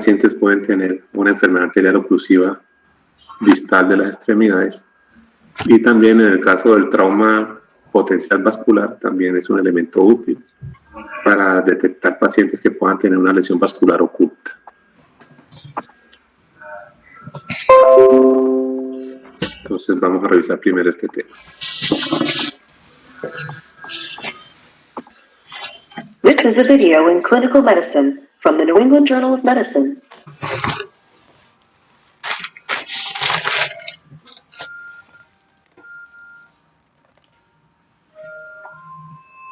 pacientes pueden tener una enfermedad arterial oclusiva distal de las extremidades. Y también en el caso del trauma potencial vascular, también es un elemento útil para detectar pacientes que puedan tener una lesión vascular oculta. Entonces vamos a revisar primero este tema. This is a video in clinical medicine from the New England Journal of Medicine.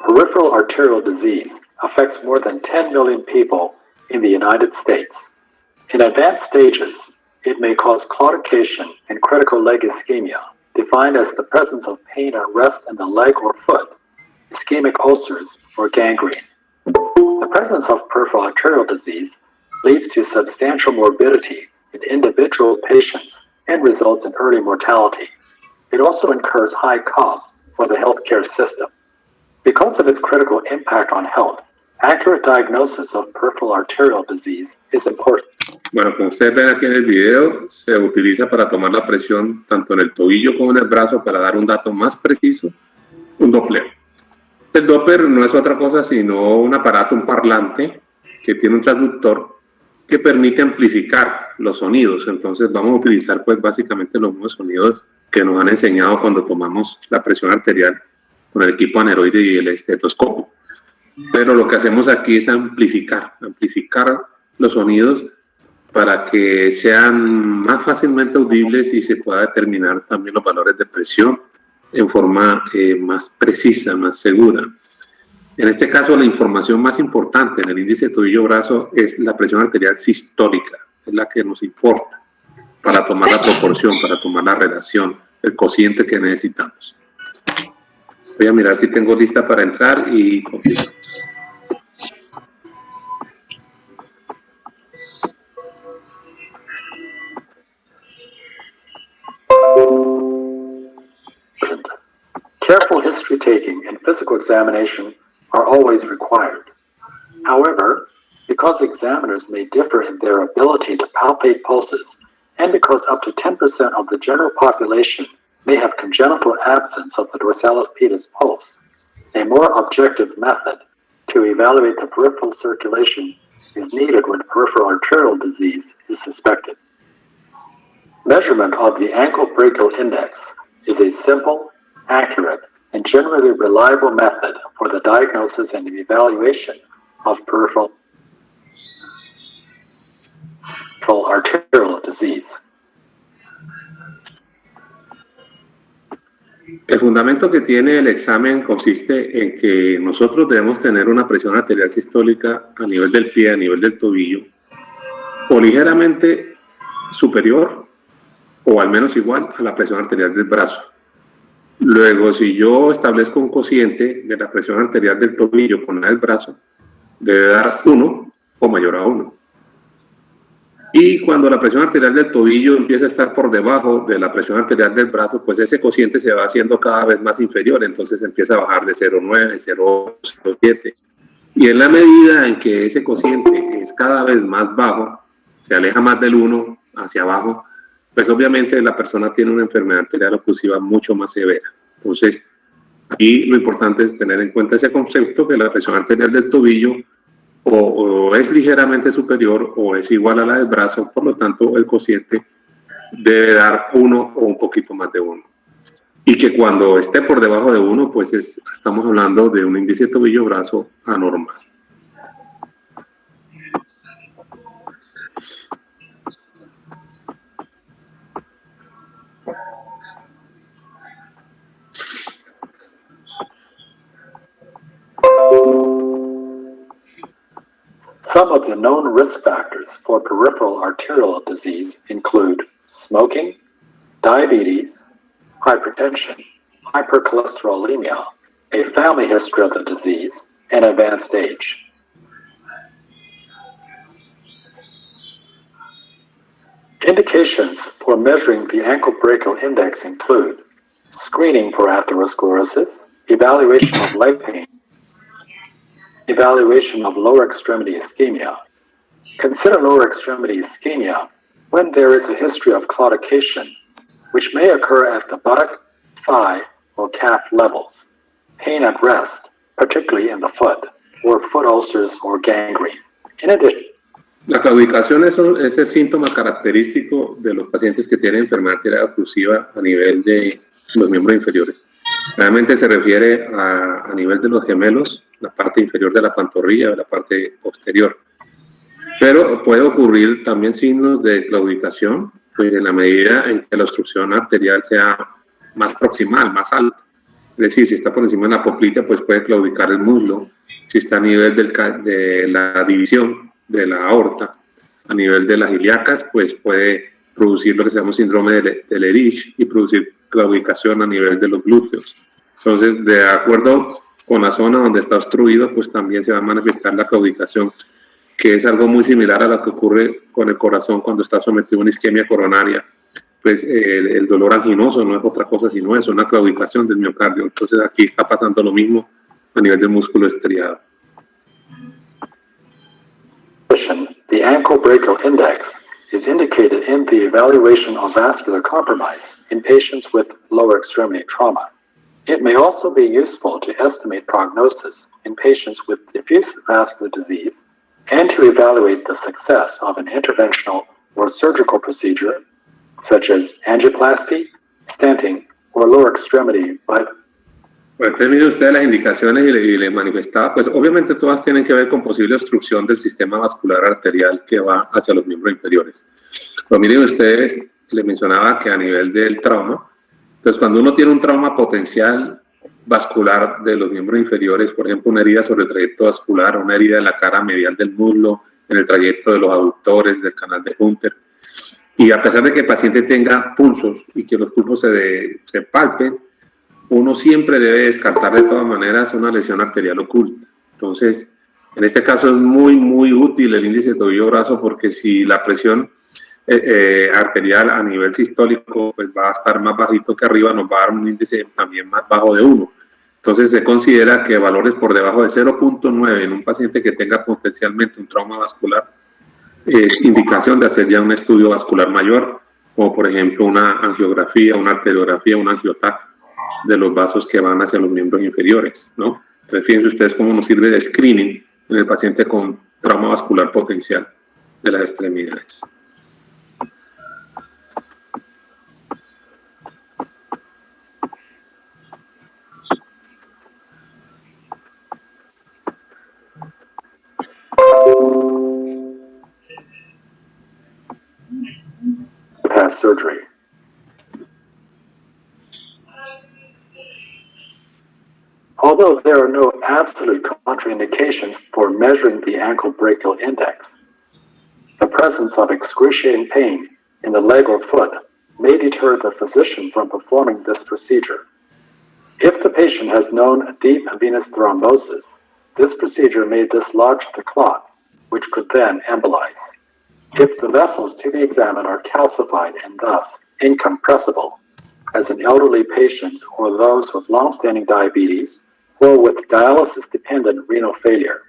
Peripheral arterial disease affects more than 10 million people in the United States. In advanced stages, it may cause claudication and critical leg ischemia, defined as the presence of pain at rest in the leg or foot, ischemic ulcers, or gangrene. The presence of peripheral arterial disease leads to substantial morbidity in individual patients and results in early mortality. It also incurs high costs for the healthcare system. Because of its critical impact on health, accurate diagnosis of peripheral arterial disease is important. Bueno, como ustedes ven aquí en el video, se utiliza para tomar la presión tanto en el tobillo como en el brazo para dar un dato más preciso, un Doppler. El Doppler no es otra cosa sino un aparato, un parlante que tiene un transductor que permite amplificar los sonidos. Entonces vamos a utilizar pues básicamente los mismos sonidos que nos han enseñado cuando tomamos la presión arterial con el equipo aneroide y el estetoscopio. Pero lo que hacemos aquí es amplificar los sonidos para que sean más fácilmente audibles y se pueda determinar también los valores de presión en forma más precisa, más segura. En este caso, la información más importante en el índice tobillo-brazo es la presión arterial sistólica, es la que nos importa para tomar la proporción, para tomar la relación, el cociente que necesitamos. Voy a mirar si tengo lista para entrar y continuamos. Careful history taking and physical examination are always required. However, because examiners may differ in their ability to palpate pulses, and because up to 10% of the general population may have congenital absence of the dorsalis pedis pulse, a more objective method to evaluate the peripheral circulation is needed when peripheral arterial disease is suspected. Measurement of the ankle brachial index is a simple, accurate, and generally reliable method for the diagnosis and evaluation of peripheral arterial disease. El fundamento que tiene el examen consiste en que nosotros debemos tener una presión arterial sistólica a nivel del pie, a nivel del tobillo, o ligeramente superior o al menos igual a la presión arterial del brazo. Luego, si yo establezco un cociente de la presión arterial del tobillo con la del brazo, debe dar 1 o mayor a 1. Y cuando la presión arterial del tobillo empieza a estar por debajo de la presión arterial del brazo, pues ese cociente se va haciendo cada vez más inferior, entonces empieza a bajar de 0,9, 0,8, 0,7. Y en la medida en que ese cociente es cada vez más bajo, se aleja más del 1 hacia abajo, pues obviamente la persona tiene una enfermedad arterial oclusiva mucho más severa. Entonces, aquí lo importante es tener en cuenta ese concepto que la presión arterial del tobillo o es ligeramente superior o es igual a la del brazo, por lo tanto el cociente debe dar 1 o un poquito más de 1. Y que cuando esté por debajo de 1, pues estamos hablando de un índice tobillo-brazo anormal. Some of the known risk factors for peripheral arterial disease include smoking, diabetes, hypertension, hypercholesterolemia, a family history of the disease, and advanced age. Indications for measuring the ankle brachial index include screening for atherosclerosis, evaluation of leg pain, evaluation of lower extremity ischemia, Consider lower extremity ischemia when there is a history of claudication, which may occur at the buttock, thigh, or calf levels, pain at rest, particularly in the foot, or foot ulcers or gangrene. In addition, la claudicación es el síntoma característico de los pacientes que tienen enfermedad arterial oclusiva a nivel de los miembros inferiores. Realmente se refiere a nivel de los gemelos, la parte inferior de la pantorrilla o la parte posterior. Pero puede ocurrir también signos de claudicación, pues en la medida en que la obstrucción arterial sea más proximal, más alta. Es decir, si está por encima de la poplita, pues puede claudicar el muslo. Si está a nivel de la división de la aorta, a nivel de las ilíacas, pues puede producir lo que se llama síndrome de Lerich y producir claudicación a nivel de los glúteos. Entonces, de acuerdo con la zona donde está obstruido, pues también se va a manifestar la claudicación, que es algo muy similar a lo que ocurre con el corazón cuando está sometido a una isquemia coronaria. Pues el dolor anginoso no es otra cosa sino eso, una claudicación del miocardio. Entonces aquí está pasando lo mismo a nivel del músculo estriado. The ankle brachial index is indicated in the evaluation of vascular compromise in patients with lower extremity trauma. It may also be useful to estimate prognosis in patients with diffuse vascular disease and to evaluate the success of an interventional or surgical procedure such as angioplasty, stenting, or lower extremity. But bueno, miren ustedes las indicaciones y le manifestaba, pues obviamente todas tienen que ver con posible obstrucción del sistema vascular arterial que va hacia los miembros inferiores. Pero miren ustedes, les mencionaba que a nivel del trauma, pues cuando uno tiene un trauma potencial vascular de los miembros inferiores, por ejemplo, una herida sobre el trayecto vascular, una herida en la cara medial del muslo, en el trayecto de los aductores, del canal de Hunter, y a pesar de que el paciente tenga pulsos y que los pulsos se palpen, uno siempre debe descartar de todas maneras una lesión arterial oculta. Entonces, en este caso es muy, muy útil el índice tobillo-brazo porque si la presión arterial a nivel sistólico pues va a estar más bajito que arriba, nos va a dar un índice también más bajo de 1. Entonces se considera que valores por debajo de 0.9 en un paciente que tenga potencialmente un trauma vascular es indicación de hacer ya un estudio vascular mayor, como por ejemplo una angiografía, una arteriografía, un angiotac de los vasos que van hacia los miembros inferiores, ¿no? Entonces fíjense ustedes cómo nos sirve de screening en el paciente con trauma vascular potencial de las extremidades. past surgery. Although there are no absolute contraindications for measuring the ankle brachial index, the presence of excruciating pain in the leg or foot may deter the physician from performing this procedure. If the patient has known deep venous thrombosis, this procedure may dislodge the clot, which could then embolize. If the vessels to be examined are calcified and thus incompressible, as in elderly patients or those with long-standing diabetes or with dialysis-dependent renal failure,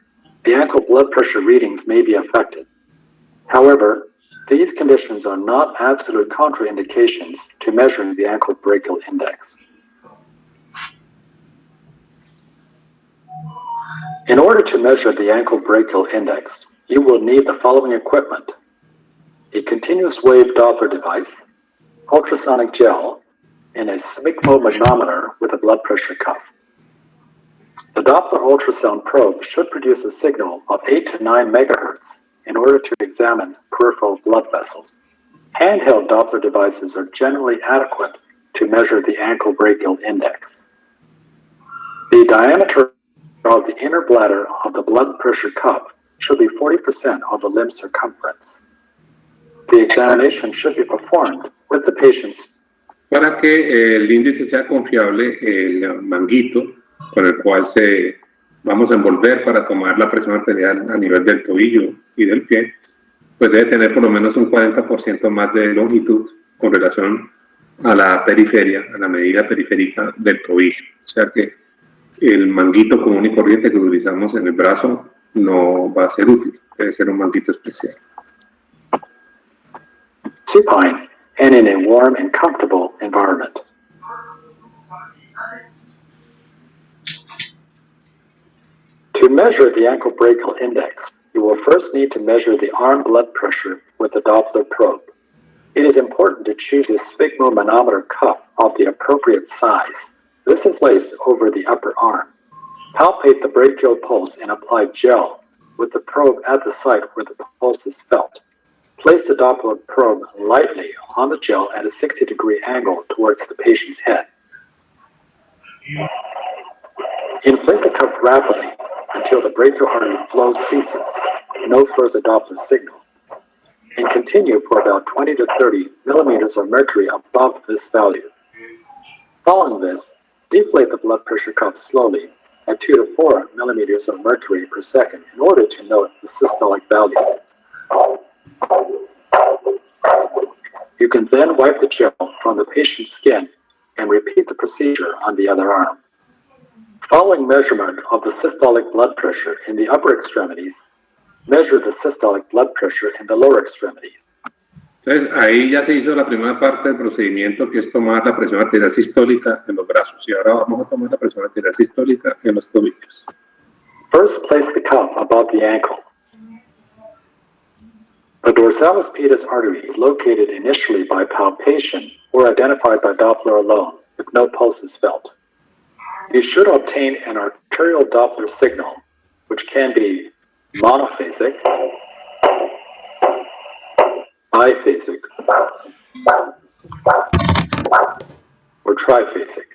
the ankle blood pressure readings may be affected. However, these conditions are not absolute contraindications to measuring the ankle brachial index. In order to measure the ankle brachial index, you will need the following equipment: a continuous wave Doppler device, ultrasonic gel, and a sphygmomanometer with a blood pressure cuff. The Doppler ultrasound probe should produce a signal of 8 to 9 megahertz in order to examine peripheral blood vessels. Handheld Doppler devices are generally adequate to measure the ankle brachial index. The diameter of the inner bladder of the blood pressure cuff should be 40% of the limb circumference. The examination should be performed with the patient's. Para que el índice sea confiable, el manguito con el cual vamos a envolver para tomar la presión arterial a nivel del tobillo y del pie, pues debe tener por lo menos un 40% más de longitud con relación a la periferia, a la medida periférica del tobillo. O sea que el manguito común y corriente que utilizamos en el brazo no va a ser útil, debe ser un manguito especial. Supine and in a warm and comfortable environment. To measure the ankle brachial index, you will first need to measure the arm blood pressure with a Doppler probe. It is important to choose a sphygmomanometer cuff of the appropriate size. This is placed over the upper arm. Palpate the brachial pulse and apply gel with the probe at the site where the pulse is felt. Place the Doppler probe lightly on the gel at a 60-degree angle towards the patient's head. Inflate the cuff rapidly until the brachial artery flow ceases, no further Doppler signal, and continue for about 20 to 30 millimeters of mercury above this value. Following this, deflate the blood pressure cuff slowly at 2 to 4 millimeters of mercury per second in order to note the systolic value. You can then wipe the gel from the patient's skin and repeat the procedure on the other arm. Following measurement of the systolic blood pressure in the upper extremities, measure the systolic blood pressure in the lower extremities. Entonces, ahí ya se hizo la primera parte del procedimiento, que es tomar la presión arterial sistólica en los brazos. Y ahora vamos a tomar la presión arterial sistólica en los tobillos. First, place the cuff above the ankle. The dorsalis pedis artery is located initially by palpation or identified by Doppler alone, if no pulse is felt. You should obtain an arterial Doppler signal, which can be monophasic, biphasic, or triphasic.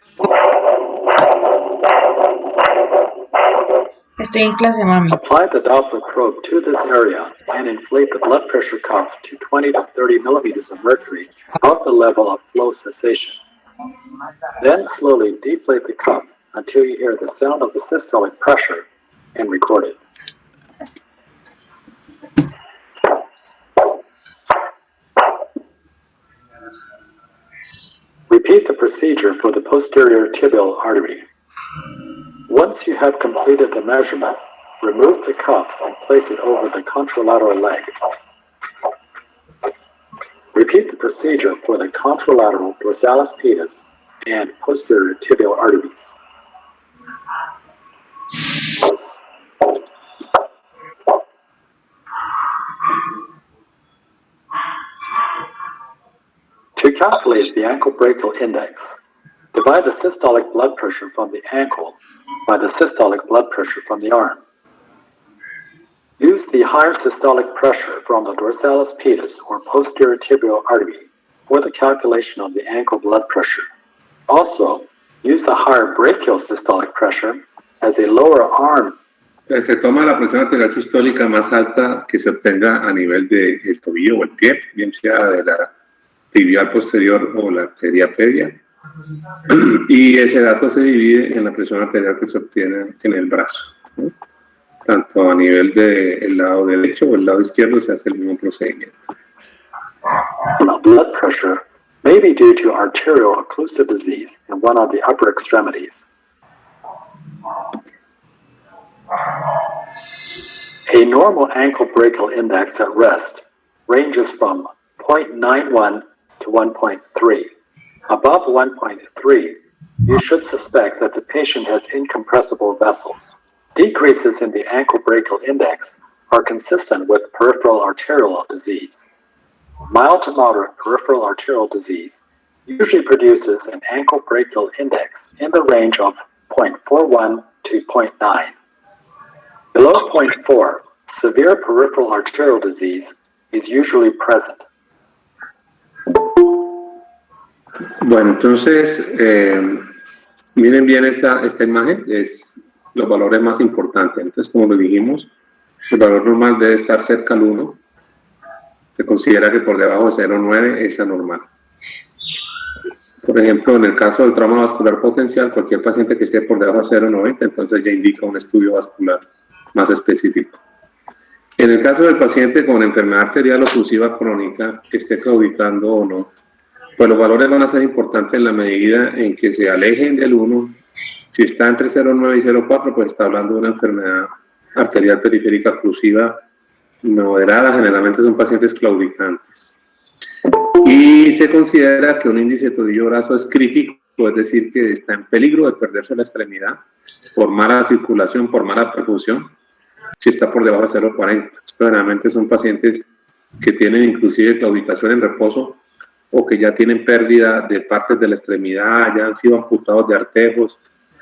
Estoy en clase, mami. Apply the Doppler probe to this area and inflate the blood pressure cuff to 20 to 30 millimeters of mercury above the level of flow cessation. Then slowly deflate the cuff until you hear the sound of the systolic pressure and record it. Repeat the procedure for the posterior tibial artery. Once you have completed the measurement, remove the cuff and place it over the contralateral leg. Repeat the procedure for the contralateral dorsalis pedis and posterior tibial arteries. To calculate the ankle brachial index, divide the systolic blood pressure from the ankle by the systolic blood pressure from the arm. Use the higher systolic pressure from the dorsalis pedis or posterior tibial artery for the calculation of the ankle blood pressure. Also, use the higher brachial systolic pressure as a lower arm. Se toma la presión arterial sistólica más alta que se obtenga a nivel del tobillo o el pie, bien sea de la tibial posterior o la arteria pedia. Y ese dato se divide en la presión arterial que se obtiene en el brazo, ¿no? Tanto a nivel del lado derecho o el lado izquierdo se hace el mismo procedimiento. Blood pressure may be due to arterial occlusive disease in one of the upper extremities. A normal ankle brachial index at rest ranges from 0.91 to 1.3. Above 1.3, you should suspect that the patient has incompressible vessels. Decreases in the ankle brachial index are consistent with peripheral arterial disease. Mild to moderate peripheral arterial disease usually produces an ankle brachial index in the range of 0.41 to 0.9. Below 0.4, severe peripheral arterial disease is usually present. Bueno, entonces, miren bien esta imagen, es los valores más importantes. Entonces, como lo dijimos, el valor normal debe estar cerca al 1. Se considera que por debajo de 0,9 es anormal. Por ejemplo, en el caso del trauma vascular potencial, cualquier paciente que esté por debajo de 0,90, entonces ya indica un estudio vascular más específico. En el caso del paciente con enfermedad arterial oclusiva crónica, que esté claudicando o no, pues los valores van a ser importantes en la medida en que se alejen del 1. Si está entre 0,9 y 0,4, pues está hablando de una enfermedad arterial periférica oclusiva moderada, generalmente son pacientes claudicantes. Y se considera que un índice de tobillo graso es crítico, es decir, que está en peligro de perderse la extremidad por mala circulación, por mala perfusión, si está por debajo de 0,40. Estos generalmente son pacientes que tienen inclusive claudicación en reposo o que ya tienen pérdida de partes de la extremidad, ya han sido amputados de artejos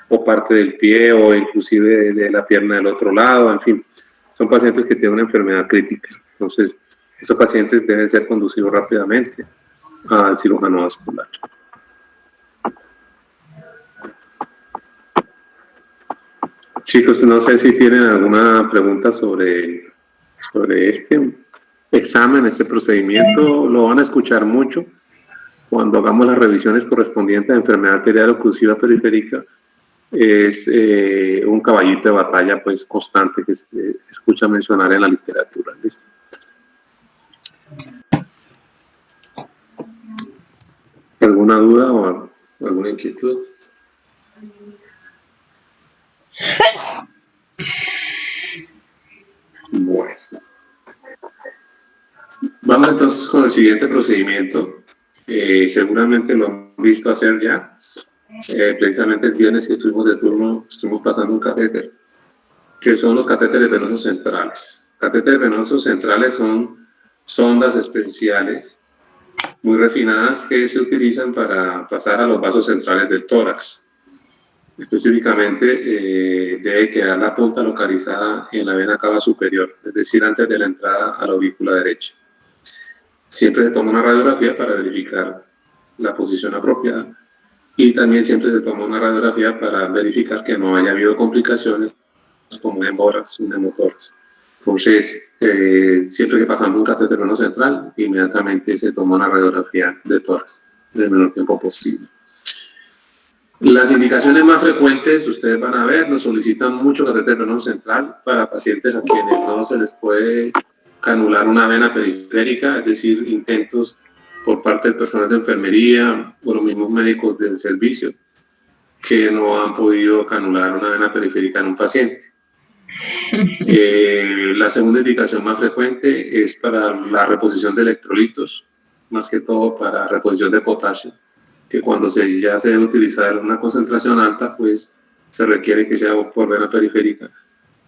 o parte del pie o inclusive de la pierna del otro lado, en fin, son pacientes que tienen una enfermedad crítica. Entonces, estos pacientes deben ser conducidos rápidamente al cirujano vascular. Chicos, no sé si tienen alguna pregunta sobre este examen, este procedimiento. Lo van a escuchar mucho cuando hagamos las revisiones correspondientes a enfermedad arterial oclusiva periférica. Es un caballito de batalla pues constante que se escucha mencionar en la literatura. ¿Listo? ¿Alguna duda o alguna inquietud? Bueno. Vamos entonces con el siguiente procedimiento. Seguramente lo han visto hacer ya. Precisamente el viernes que estuvimos de turno, estuvimos pasando un catéter, que son los catéteres venosos centrales. Catéteres venosos centrales son sondas especiales muy refinadas que se utilizan para pasar a los vasos centrales del tórax. Específicamente debe quedar la punta localizada en la vena cava superior, es decir, antes de la entrada a la aurícula derecha. Siempre se toma una radiografía para verificar la posición apropiada y también siempre se toma una radiografía para verificar que no haya habido complicaciones como un embórax, un hemotórax. Entonces, siempre que pasamos un catéter venoso central, inmediatamente se toma una radiografía de tórax en el menor tiempo posible. Las indicaciones más frecuentes, ustedes van a ver, nos solicitan mucho catéter venoso central para pacientes a quienes no se les puede canular una vena periférica, es decir, intentos por parte del personal de enfermería o los mismos médicos del servicio que no han podido canular una vena periférica en un paciente. La segunda indicación más frecuente es para la reposición de electrolitos, más que todo para reposición de potasio, que cuando ya se debe utilizar una concentración alta, pues se requiere que sea por vena periférica,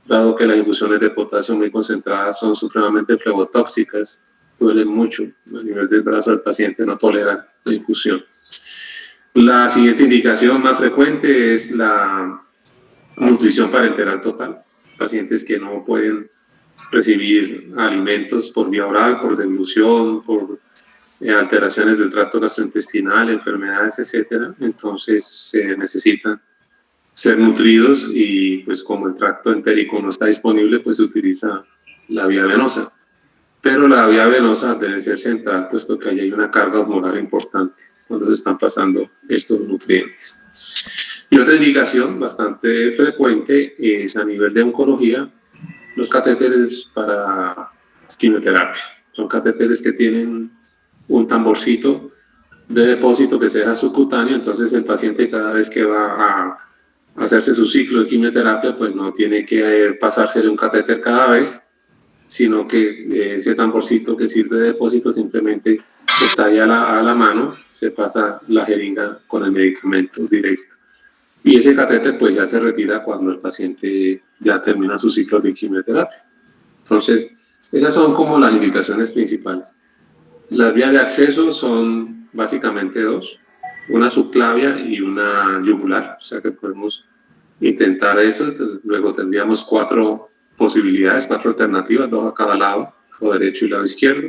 dado que las infusiones de potasio muy concentradas son supremamente flebotóxicas, duelen mucho a nivel del brazo del paciente, no toleran la infusión. La siguiente indicación más frecuente es la nutrición parenteral total. Pacientes que no pueden recibir alimentos por vía oral, por deglución, por alteraciones del tracto gastrointestinal, enfermedades, etcétera. Entonces se necesitan ser nutridos y pues como el tracto entérico no está disponible, pues se utiliza la vía venosa. Pero la vía venosa debe ser central, puesto que ahí hay una carga osmolar importante cuando se están pasando estos nutrientes. Y otra indicación bastante frecuente es a nivel de oncología, los catéteres para quimioterapia. Son catéteres que tienen un tamborcito de depósito que se deja subcutáneo, entonces el paciente cada vez que va a hacerse su ciclo de quimioterapia, pues no tiene que pasársele un catéter cada vez, sino que ese tamborcito que sirve de depósito simplemente está ahí a la mano, se pasa la jeringa con el medicamento directo. Y ese catéter pues ya se retira cuando el paciente ya termina su ciclo de quimioterapia. Entonces, esas son como las indicaciones principales. Las vías de acceso son básicamente dos, una subclavia y una yugular, o sea que podemos intentar eso. Luego tendríamos 4 posibilidades, 4 alternativas, 2 a cada lado derecho y lado izquierdo.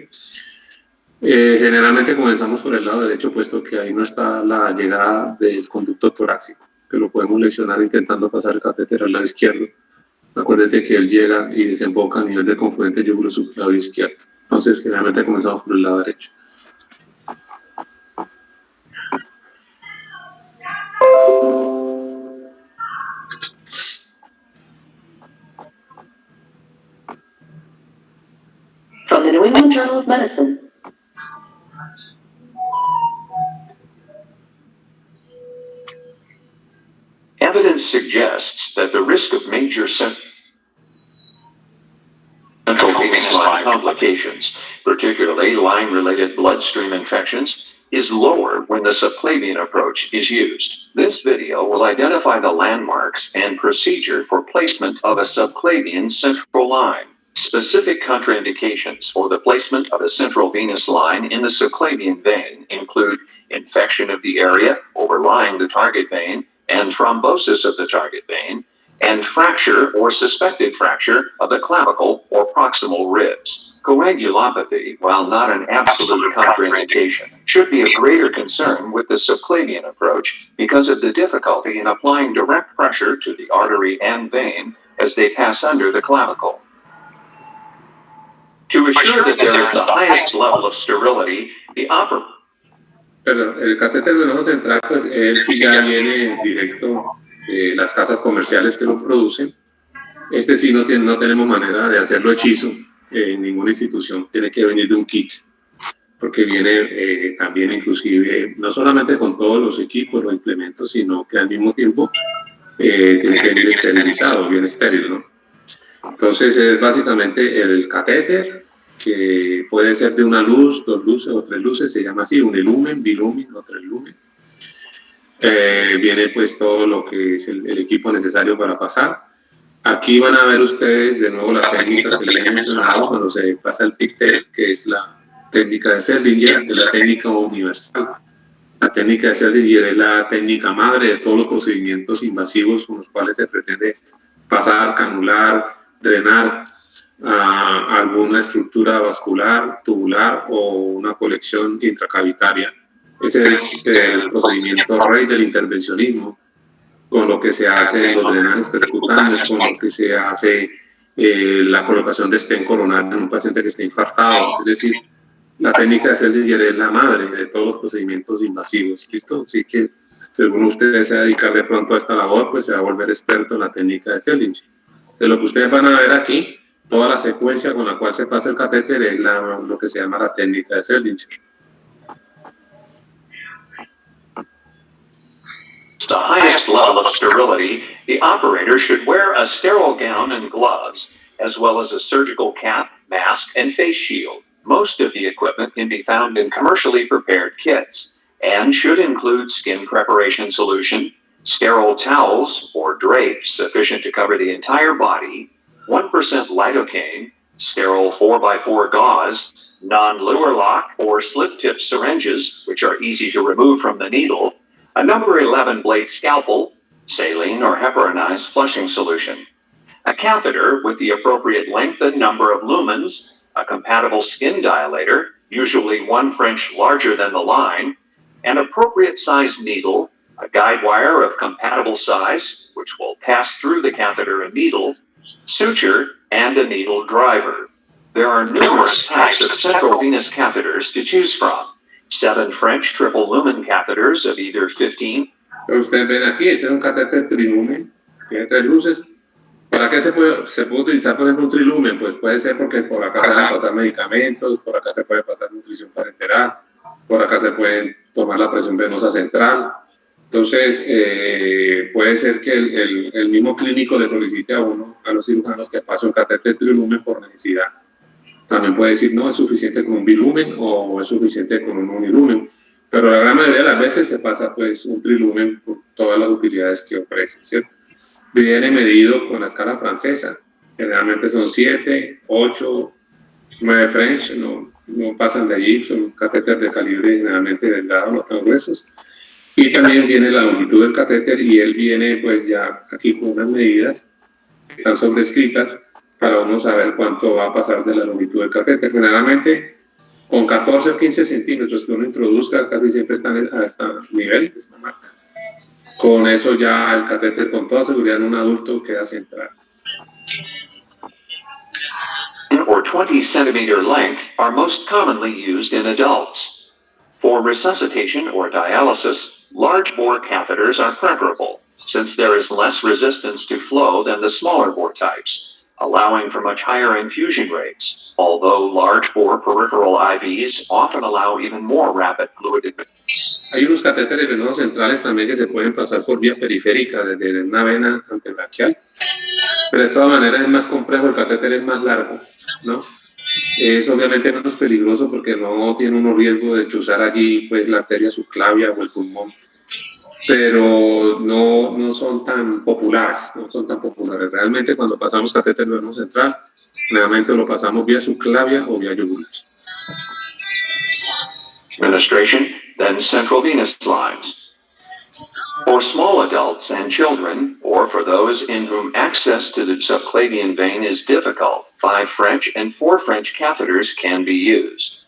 Generalmente comenzamos por el lado derecho, puesto que ahí no está la llegada del conducto torácico, que lo podemos lesionar intentando pasar el catéter al lado izquierdo. Acuérdense que él llega y desemboca a nivel del componente yúgulo subclavio izquierdo. Entonces, generalmente comenzamos por el lado derecho. From the New England Journal of Medicine. Evidence suggests that the risk of major central venous line complications, particularly line-related bloodstream infections, is lower when the subclavian approach is used. This video will identify the landmarks and procedure for placement of a subclavian central line. Specific contraindications for the placement of a central venous line in the subclavian vein include infection of the area overlying the target vein and thrombosis of the target vein, and fracture or suspected fracture of the clavicle or proximal ribs. Coagulopathy, while not an absolute contraindication, should be of greater concern with the subclavian approach because of the difficulty in applying direct pressure to the artery and vein as they pass under the clavicle. To assure that there is the highest level of sterility, the operator. Pero el catéter venoso central, pues él sí ya viene directo de las casas comerciales que lo producen. Este sí no tenemos manera de hacerlo hechizo en ninguna institución, tiene que venir de un kit, porque viene también inclusive, no solamente con todos los equipos, los implementos, sino que al mismo tiempo tiene que venir esterilizado, bien estéril, ¿no? Entonces es básicamente el catéter, que puede ser de una luz, 2 luces o 3 luces, se llama así, unilumen, bilumen o 3 lumen. Viene pues todo lo que es el equipo necesario para pasar. Aquí van a ver ustedes de nuevo la técnica que les he mencionado cuando se pasa el pigtail, que es la técnica de Seldinger, que es la técnica universal. La técnica de Seldinger es la técnica madre de todos los procedimientos invasivos con los cuales se pretende pasar, canular, drenar a alguna estructura vascular, tubular o una colección intracavitaria. Ese es el procedimiento rey del intervencionismo, con lo que se hace los drenajes percutáneos, con lo que se hace la colocación de stent coronario en un paciente que esté infartado. Es decir, la técnica de Seldinger es la madre de todos los procedimientos invasivos. ¿Listo? Así que si alguno de ustedes se va a dedicar de pronto a esta labor, pues se va a volver experto en la técnica de Seldinger. De lo que ustedes van a ver aquí, toda la secuencia con la cual se pasa el catéter es lo que se llama la técnica de Seldinger. The highest level of sterility, the operator should wear a sterile gown and gloves, as well as a surgical cap, mask, and face shield. Most of the equipment can be found in commercially prepared kits, and should include skin preparation solution, sterile towels or drapes sufficient to cover the entire body, 1% lidocaine, sterile 4x4 gauze, non-luer lock or slip-tip syringes, which are easy to remove from the needle, a number 11 blade scalpel, saline or heparinized flushing solution, a catheter with the appropriate length and number of lumens, a compatible skin dilator, usually 1 French larger than the line, an appropriate size needle, a guide wire of compatible size, which will pass through the catheter and needle, suture, and a needle driver. There are numerous types of central venous catheters to choose from. 7 French triple lumen catheters of either 15. Ustedes ven aquí, este es un catéter trilumen, tiene 3 luces. ¿Para qué se puede utilizar, por ejemplo, un trilumen? Pues puede ser porque por acá se van a pasar medicamentos, por acá se puede pasar nutrición parenteral, por acá se puede tomar la presión venosa central. Entonces, puede ser que el mismo clínico le solicite a los cirujanos que pase un catéter trilumen por necesidad. También puede decir, no, es suficiente con un bilumen o es suficiente con un unilumen. Pero la gran mayoría de las veces se pasa pues un trilumen por todas las utilidades que ofrece, ¿cierto? Viene medido con la escala francesa. Generalmente son 7, 8, 9 French, no pasan de allí, son catéteres de calibre generalmente delgado, no tan gruesos. Y también viene la longitud del catéter y él viene pues ya aquí con unas medidas que están sobrescritas para uno saber cuánto va a pasar de la longitud del catéter. Generalmente con 14 o 15 centímetros que uno introduzca casi siempre están a este nivel, esta marca. Con eso ya el catéter con toda seguridad en un adulto queda central. Or 20 centimeter length are most commonly used in adults. For resuscitation or dialysis, large bore catheters are preferable, since there is less resistance to flow than the smaller bore types, allowing for much higher infusion rates, although large bore peripheral IVs often allow even more rapid fluid admission. Hay unos catéteres venosos centrales también que se pueden pasar por vía periférica desde una vena antebraquial Pero de todas maneras es más complejo, el catéter es más largo, ¿no? Es obviamente menos peligroso porque no tiene uno riesgo de chuzar allí pues la arteria subclavia o el pulmón, pero no son tan populares, no son tan populares. Realmente cuando pasamos catéter veno central, generalmente lo pasamos vía subclavia o vía yugular. Administration, then central venous lines. For small adults and children, or for those in whom access to the subclavian vein is difficult, 5 French and 4 French catheters can be used.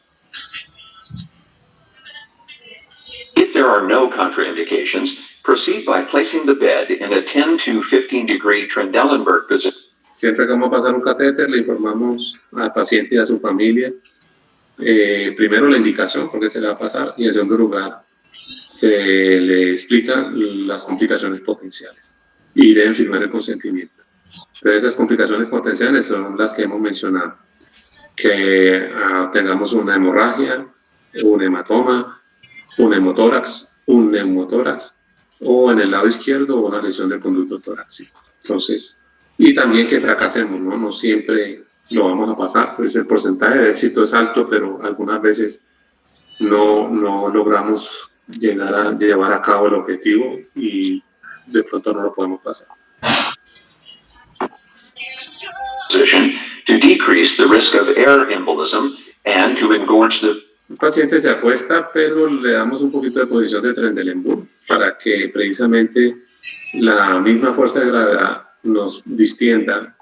If there are no contraindications, proceed by placing the bed in a 10 to 15 degree Trendelenburg position. Siempre que vamos a pasar un catéter, le informamos al paciente y a su familia, primero la indicación, porque se le va a pasar, y en segundo lugar, se le explican las complicaciones potenciales y deben firmar el consentimiento. Entonces, esas complicaciones potenciales son las que hemos mencionado, que tengamos una hemorragia, un hematoma, un hemotórax, un neumotórax, o en el lado izquierdo una lesión del conducto torácico. Entonces, y también que fracasemos, ¿no? No siempre lo vamos a pasar, pues el porcentaje de éxito es alto, pero algunas veces no logramos llevar a cabo el objetivo y de pronto no lo podemos pasar. Position to decrease the risk of air embolism and to engorge the El paciente se acuesta, pero le damos un poquito de posición de Trendelenburg para que precisamente la misma fuerza de gravedad nos distienda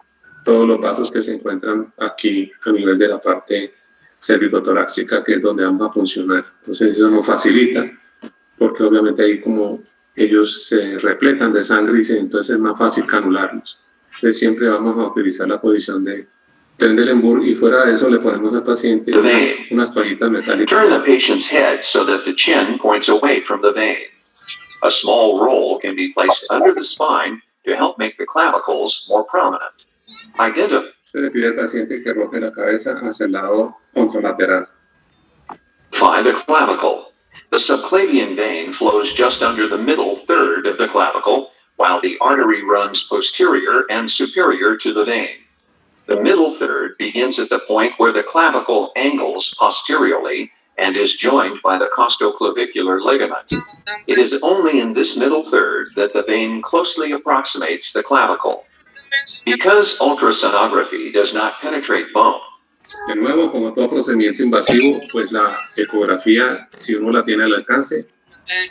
todos los vasos que se encuentran aquí a nivel de la parte cérvico-torácica, que es donde vamos a funcionar. Entonces eso nos facilita, porque obviamente ahí como ellos se repletan de sangre y entonces es más fácil canularlos. Entonces siempre vamos a utilizar la posición de Trendelenburg y fuera de eso le ponemos al paciente unas toallitas metálicas. Turn the patient's head so that the chin points away from the vein. A small roll can be placed under the spine to help make the clavicles more prominent. Se le pide al paciente que rote la cabeza hacia el lado contralateral. Find the clavicle. The subclavian vein flows just under the middle third of the clavicle, while the artery runs posterior and superior to the vein. The middle third begins at the point where the clavicle angles posteriorly and is joined by the costoclavicular ligament. It is only in this middle third that the vein closely approximates the clavicle. Because ultrasonography does not penetrate bone. De nuevo, como todo procedimiento invasivo, pues la ecografía, si uno la tiene al alcance,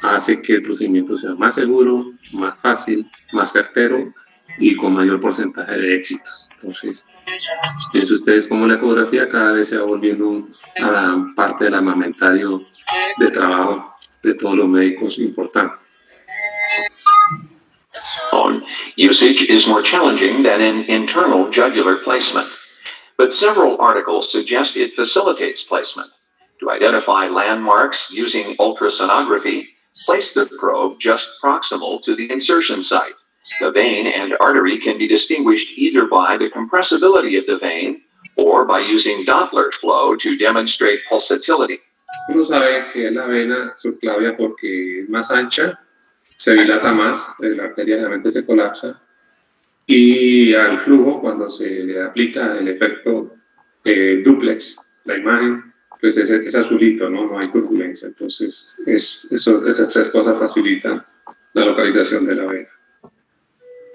hace que el procedimiento sea más seguro, más fácil, más certero y con mayor porcentaje de éxitos. Entonces, piensen ustedes cómo la ecografía cada vez se va volviendo una parte del armamentario de trabajo de todos los médicos importantes. Usage is more challenging than in internal jugular placement, but several articles suggest it facilitates placement. To identify landmarks using ultrasonography, place the probe just proximal to the insertion site. The vein and artery can be distinguished either by the compressibility of the vein or by using Doppler flow to demonstrate pulsatility. Uno sabe que es la vena subclavia porque es más ancha, se dilata más, la arteria realmente se colapsa y al flujo, cuando se le aplica el efecto duplex, la imagen, pues es azulito, ¿no? Hay turbulencia. Entonces, esas tres cosas facilitan la localización de la vena.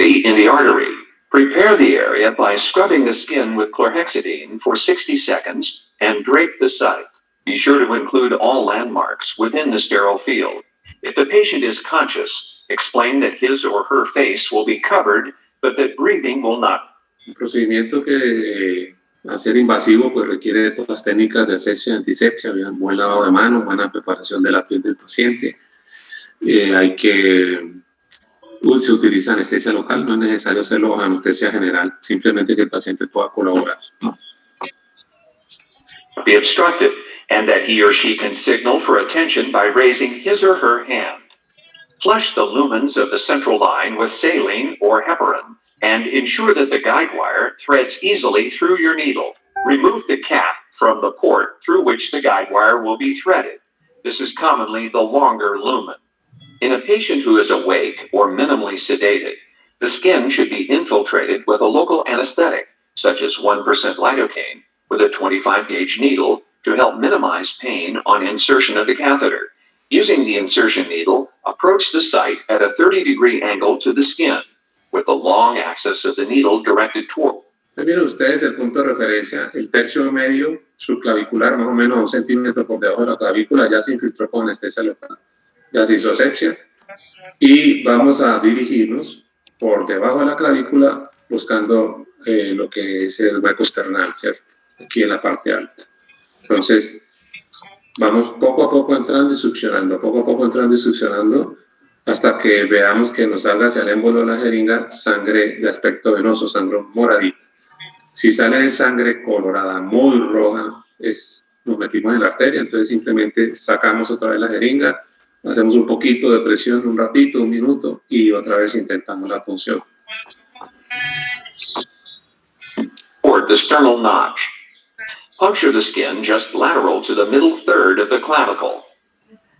In the artery, prepare the area by scrubbing the skin with chlorhexidine for 60 seconds and drape the site. Be sure to include all landmarks within the sterile field. If the patient is conscious, explain that his or her face will be covered, but that breathing will not. Un procedimiento que al ser invasivo pues requiere de todas las técnicas de asepsia y antisepsia, bien, buen lavado de manos, buena preparación de la piel del paciente. Se utiliza anestesia local, no es necesario hacerlo bajo anestesia general, simplemente que el paciente pueda colaborar. Be obstructed, and that he or she can signal for attention by raising his or her hand. Flush the lumens of the central line with saline or heparin, and ensure that the guide wire threads easily through your needle. Remove the cap from the port through which the guide wire will be threaded. This is commonly the longer lumen. In a patient who is awake or minimally sedated, The skin should be infiltrated with a local anesthetic, such as 1% lidocaine, with a 25-gauge needle to help minimize pain on insertion of the catheter. Using the insertion needle, approach the site at a 30-degree angle to the skin, with the long axis of the needle directed toward. Miren ustedes el punto de referencia, el tercio medio subclavicular, más o menos 1 centímetro por debajo de la clavícula, ya se infiltró con anestesia local, ya se hizo asepsia, y vamos a dirigirnos por debajo de la clavícula buscando lo que es el hueco external, ¿cierto? Aquí en la parte alta. Entonces, vamos poco a poco entrando y succionando, poco a poco entrando y succionando, hasta que veamos que nos salga hacia el émbolo de la jeringa sangre de aspecto venoso, sangre moradita. Si sale sangre colorada, muy roja, nos metimos en la arteria, entonces simplemente sacamos otra vez la jeringa, hacemos un poquito de presión, un ratito, 1 minuto, y otra vez intentamos la punción. Toward the sternal notch. Puncture the skin just lateral to the middle third of the clavicle.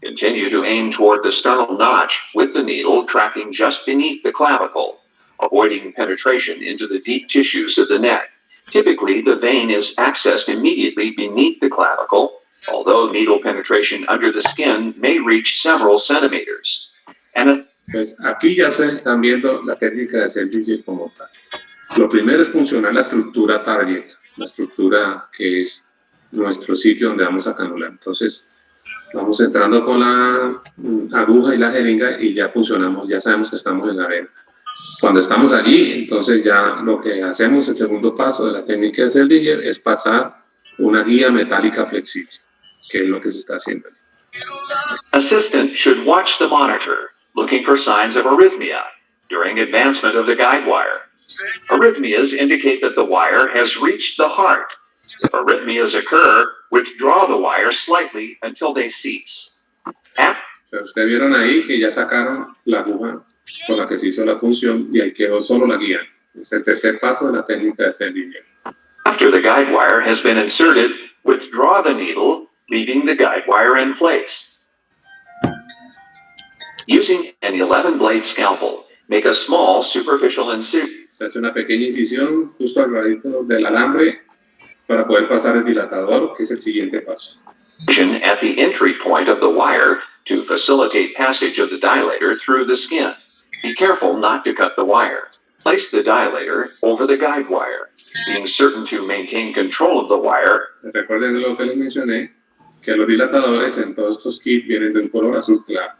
Continue to aim toward the sternal notch with the needle tracking just beneath the clavicle, avoiding penetration into the deep tissues of the neck. Typically, the vein is accessed immediately beneath the clavicle, although needle penetration under the skin may reach several centimeters. Pues aquí ya ustedes están viendo la técnica de Seldinger como tal. Lo primero es funcionar la estructura target, la estructura que es nuestro sitio donde vamos a canular. Entonces, vamos entrando con la aguja y la jeringa y ya funcionamos, ya sabemos que estamos en la vena. Cuando estamos allí, entonces ya lo que hacemos, el segundo paso de la técnica de Seldinger, es pasar una guía metálica flexible, que es lo que se está haciendo. Assistant should watch the monitor, looking for signs of arrhythmia during advancement of the guide wire. Arrhythmias indicate that the wire has reached the heart. If arrhythmias occur, withdraw the wire slightly until they cease. Pero ustedes vieron ahí que ya sacaron la aguja con la que se hizo la punción y ahí quedó solo la guía. Es el tercer paso de la técnica de Seldinger. After the guide wire has been inserted, withdraw the needle, leaving the guide wire in place. Using an 11-blade scalpel, make a small superficial incision. Se hace una pequeña incisión justo al ladito del alambre para poder pasar el dilatador, que es el siguiente paso. At the entry point of the wire to facilitate passage of the dilator through the skin. Be careful not to cut the wire. Place the dilator over the guide wire, being certain to maintain control of the wire. Recuerden lo que les mencioné, que los dilatadores en todos estos kits vienen de un color azul claro.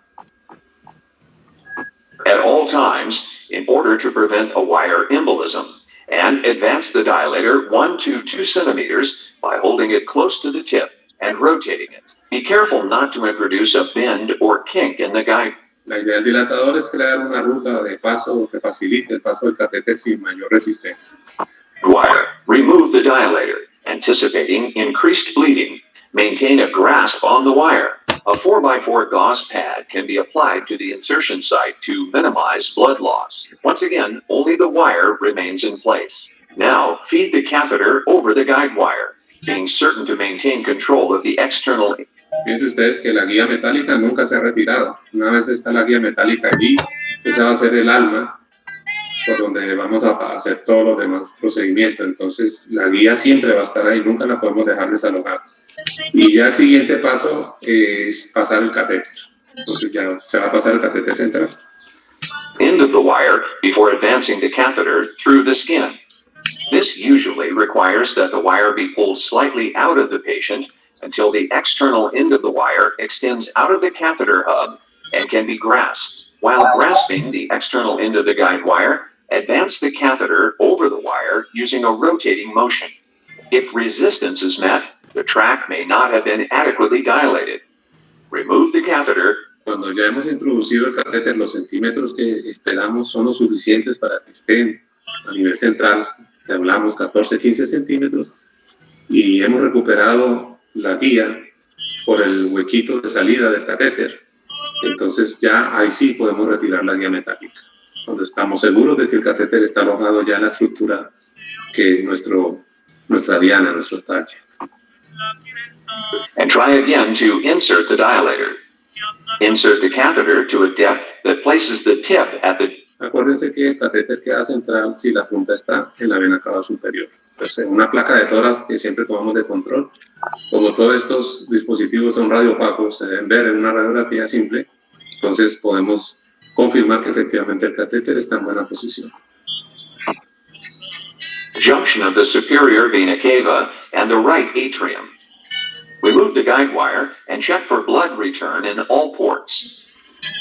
At all times, in order to prevent a wire embolism, and advance the dilator 1 to 2 centimeters by holding it close to the tip and rotating it. Be careful not to introduce a bend or kink in the guide. La idea del dilatador es crear una ruta de paso que facilite el paso del catéter sin mayor resistencia. Wire. Remove the dilator, anticipating increased bleeding. Maintain a grasp on the wire. A 4x4 gauze pad can be applied to the insertion site to minimize blood loss. Once again, only the wire remains in place. Now, feed the catheter over the guide wire, being certain to maintain control of the external. Fíjense ustedes que la guía metálica nunca se ha retirado. Una vez está la guía metálica allí, esa va a ser el alma por donde vamos a hacer todos los demás procedimientos. Entonces, la guía siempre va a estar ahí, nunca la podemos dejar desalojar. Y ya el siguiente paso es pasar el catéter. Entonces ya se va a pasar el catéter central. End of the wire before advancing the catheter through the skin. This usually requires that the wire be pulled slightly out of the patient until the external end of the wire extends out of the catheter hub and can be grasped. While grasping the external end of the guide wire, advance the catheter over the wire using a rotating motion. If resistance is met, the track may not have been adequately dilated. Remove the catheter. Cuando ya hemos introducido el catéter, los centímetros que esperamos son los suficientes para que estén a nivel central, que hablamos 14-15 centímetros, y hemos recuperado la guía por el huequito de salida del catéter. Entonces ya ahí sí podemos retirar la guía metálica, cuando estamos seguros de que el catéter está alojado ya en la estructura que es nuestra diana, nuestro target. And try again to insert the dilator. Insert the catheter to a depth that places the tip at the. Acuérdense que el catéter queda central si la punta está en la vena cava superior. Entonces, una placa de toras que siempre tomamos de control, como todos estos dispositivos son radioopacos, se deben ver en una radiografía simple, entonces podemos confirmar que efectivamente el catéter está en buena posición. Junction of the superior vena cava and the right atrium. Remove the guide wire and check for blood return in all ports.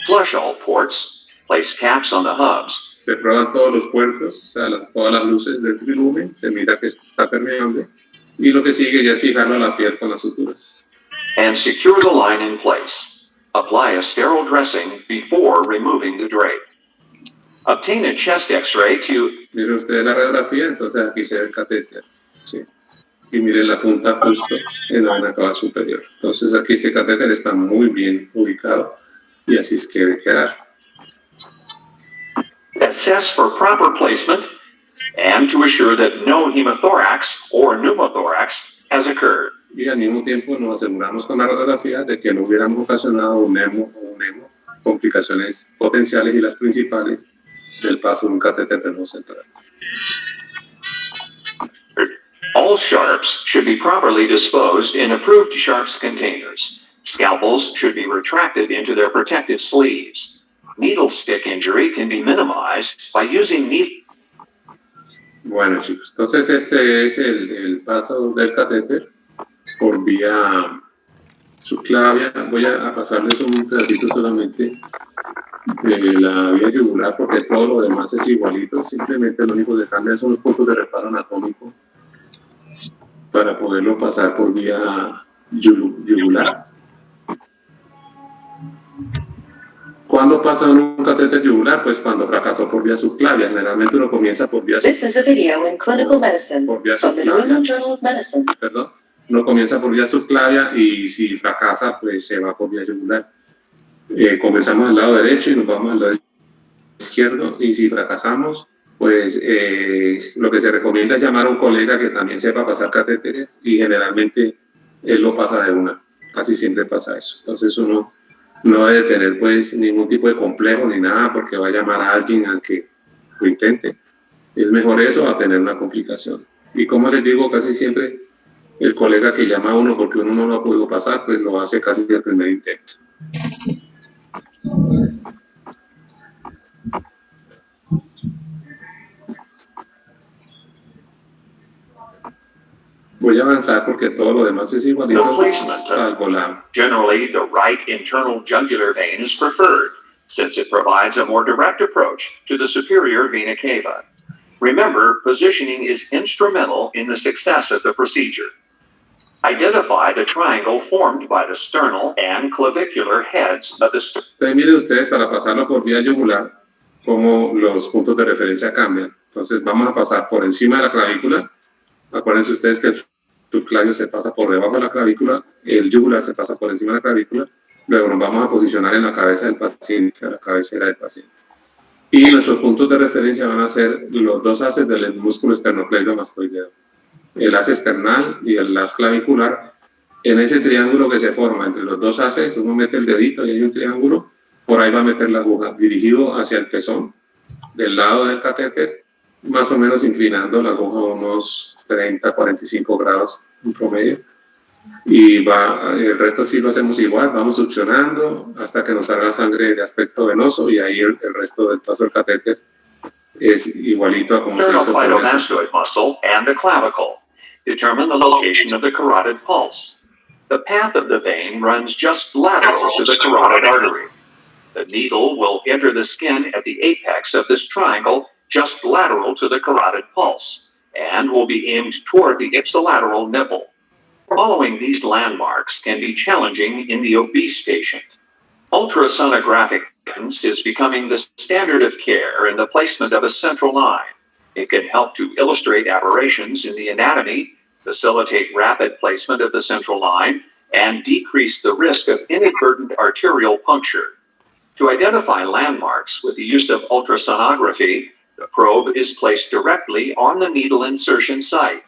Flush all ports. Place caps on the hubs. Se prueban todos los puertos, o sea, todas las luces del trilumen, se mira que está permeable, y lo que sigue ya es fijarlo a la piel con las suturas. And secure the line in place. Apply a sterile dressing before removing the drape. Obtain a chest x-ray to... Miren ustedes la radiografía, entonces aquí se ve el catéter, ¿sí? Y miren la punta justo en la vena cava superior. Entonces aquí este catéter está muy bien ubicado y así es que debe quedar. Assess for proper placement and to assure that no hemothorax or pneumothorax has occurred. Y al mismo tiempo nos aseguramos con la radiografía de que no hubiéramos ocasionado un hemo, complicaciones potenciales y las principales del paso de un catéter venoso central. All sharps should be properly disposed in approved sharps containers. Scalpels should be retracted into their protective sleeves. Needle stick injury can be minimized by using needle. Bueno, chicos, entonces este es el paso del catéter por vía subclavia. Voy a pasarles un pedacito solamente de la vía yugular porque todo lo demás es igualito. Simplemente lo único que cambia son los puntos de reparo anatómico para poderlo pasar por vía yugular. ¿Cuándo pasa un catéter yugular? Pues cuando fracasó por vía subclavia. Generalmente uno comienza por vía This is a video in clinical medicine por vía from the New subclavia. England Journal of Medicine. Perdón. Uno comienza por vía subclavia y si fracasa, pues se va por vía yugular. Comenzamos al lado derecho y nos vamos al lado izquierdo, y si fracasamos, pues lo que se recomienda es llamar a un colega que también sepa pasar catéteres, y generalmente él lo pasa de una. Casi siempre pasa eso. Entonces uno no debe tener pues ningún tipo de complejo ni nada porque va a llamar a alguien a que lo intente. Es mejor eso a tener una complicación. Y como les digo, casi siempre el colega que llama a uno porque uno no lo ha podido pasar, pues lo hace casi al primer intento. Voy a avanzar porque todo lo demás es igualito, salvo la... Generally, the right internal jugular vein is preferred, since it provides a more direct approach to the superior vena cava. Remember, positioning is instrumental in the success of the procedure. Identify the triangle formed by the sternal and clavicular heads of the Entonces, miren ustedes, para pasarlo por vía yugular, cómo los puntos de referencia cambian. Entonces, vamos a pasar por encima de la clavícula. Acuérdense ustedes que el subclavio se pasa por debajo de la clavícula, el yugular se pasa por encima de la clavícula, luego nos vamos a posicionar en la cabeza del paciente, la cabecera del paciente. Y nuestros puntos de referencia van a ser los dos haces del músculo esternocleidomastoideo, el haz external y el haz clavicular. En ese triángulo que se forma entre los dos haces, uno mete el dedito y hay un triángulo, por ahí va a meter la aguja, dirigido hacia el pezón, del lado del catéter, más o menos inclinando la aguja unos 30, 45 grados en promedio. Y el resto sí lo hacemos igual, vamos succionando hasta que nos salga sangre de aspecto venoso, y ahí el resto del paso del catéter es igualito a como se hizo con eso. sternocleidomastoid muscle and the clavicle. Determine the location of the carotid pulse. The path of the vein runs just lateral to the carotid artery. The needle will enter the skin at the apex of this triangle just lateral to the carotid pulse, and will be aimed toward the ipsilateral nipple. Following these landmarks can be challenging in the obese patient. Ultrasonographic guidance is becoming the standard of care in the placement of a central line. It can help to illustrate aberrations in the anatomy, facilitate rapid placement of the central line, and decrease the risk of inadvertent arterial puncture. To identify landmarks with the use of ultrasonography, the probe is placed directly on the needle insertion site.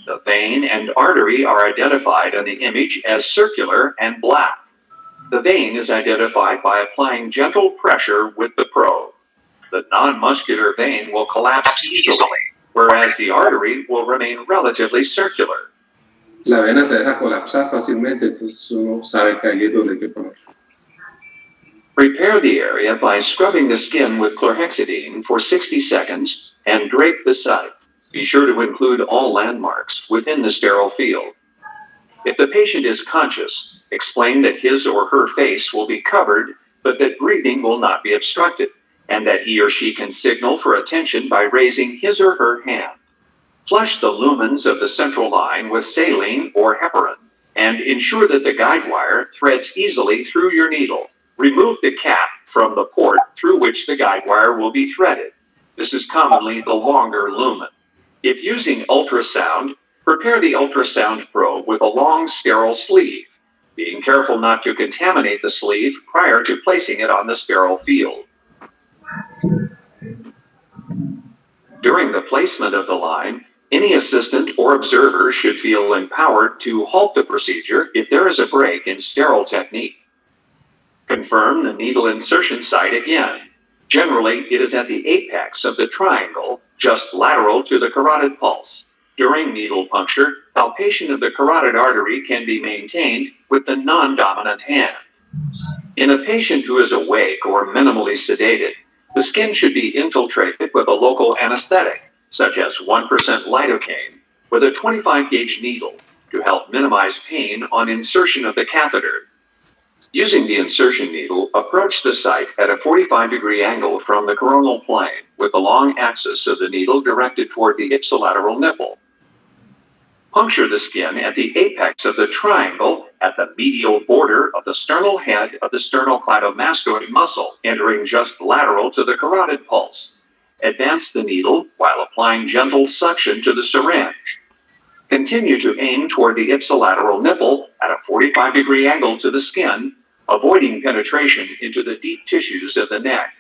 The vein and artery are identified on the image as circular and black. The vein is identified by applying gentle pressure with the probe. The non-muscular vein will collapse easily, whereas the artery will remain relatively circular. La vena se deja colapsar fácilmente, entonces uno sabe que ahí es donde hay que poner. Prepare the area by scrubbing the skin with chlorhexidine for 60 seconds and drape the site. Be sure to include all landmarks within the sterile field. If the patient is conscious, explain that his or her face will be covered, but that breathing will not be obstructed, and that he or she can signal for attention by raising his or her hand. Flush the lumens of the central line with saline or heparin, and ensure that the guide wire threads easily through your needle. Remove the cap from the port through which the guide wire will be threaded. This is commonly the longer lumen. If using ultrasound, prepare the ultrasound probe with a long sterile sleeve, being careful not to contaminate the sleeve prior to placing it on the sterile field. During the placement of the line, any assistant or observer should feel empowered to halt the procedure if there is a break in sterile technique. Confirm the needle insertion site again. Generally, it is at the apex of the triangle, just lateral to the carotid pulse. During needle puncture, palpation of the carotid artery can be maintained with the non-dominant hand. In a patient who is awake or minimally sedated, the skin should be infiltrated with a local anesthetic, such as 1% lidocaine, with a 25-gauge needle to help minimize pain on insertion of the catheter. Using the insertion needle, approach the site at a 45-degree angle from the coronal plane, with the long axis of the needle directed toward the ipsilateral nipple. Puncture the skin at the apex of the triangle at the medial border of the sternal head of the sternocleidomastoid muscle, entering just lateral to the carotid pulse. Advance the needle while applying gentle suction to the syringe. Continue to aim toward the ipsilateral nipple at a 45-degree angle to the skin, avoiding penetration into the deep tissues of the neck.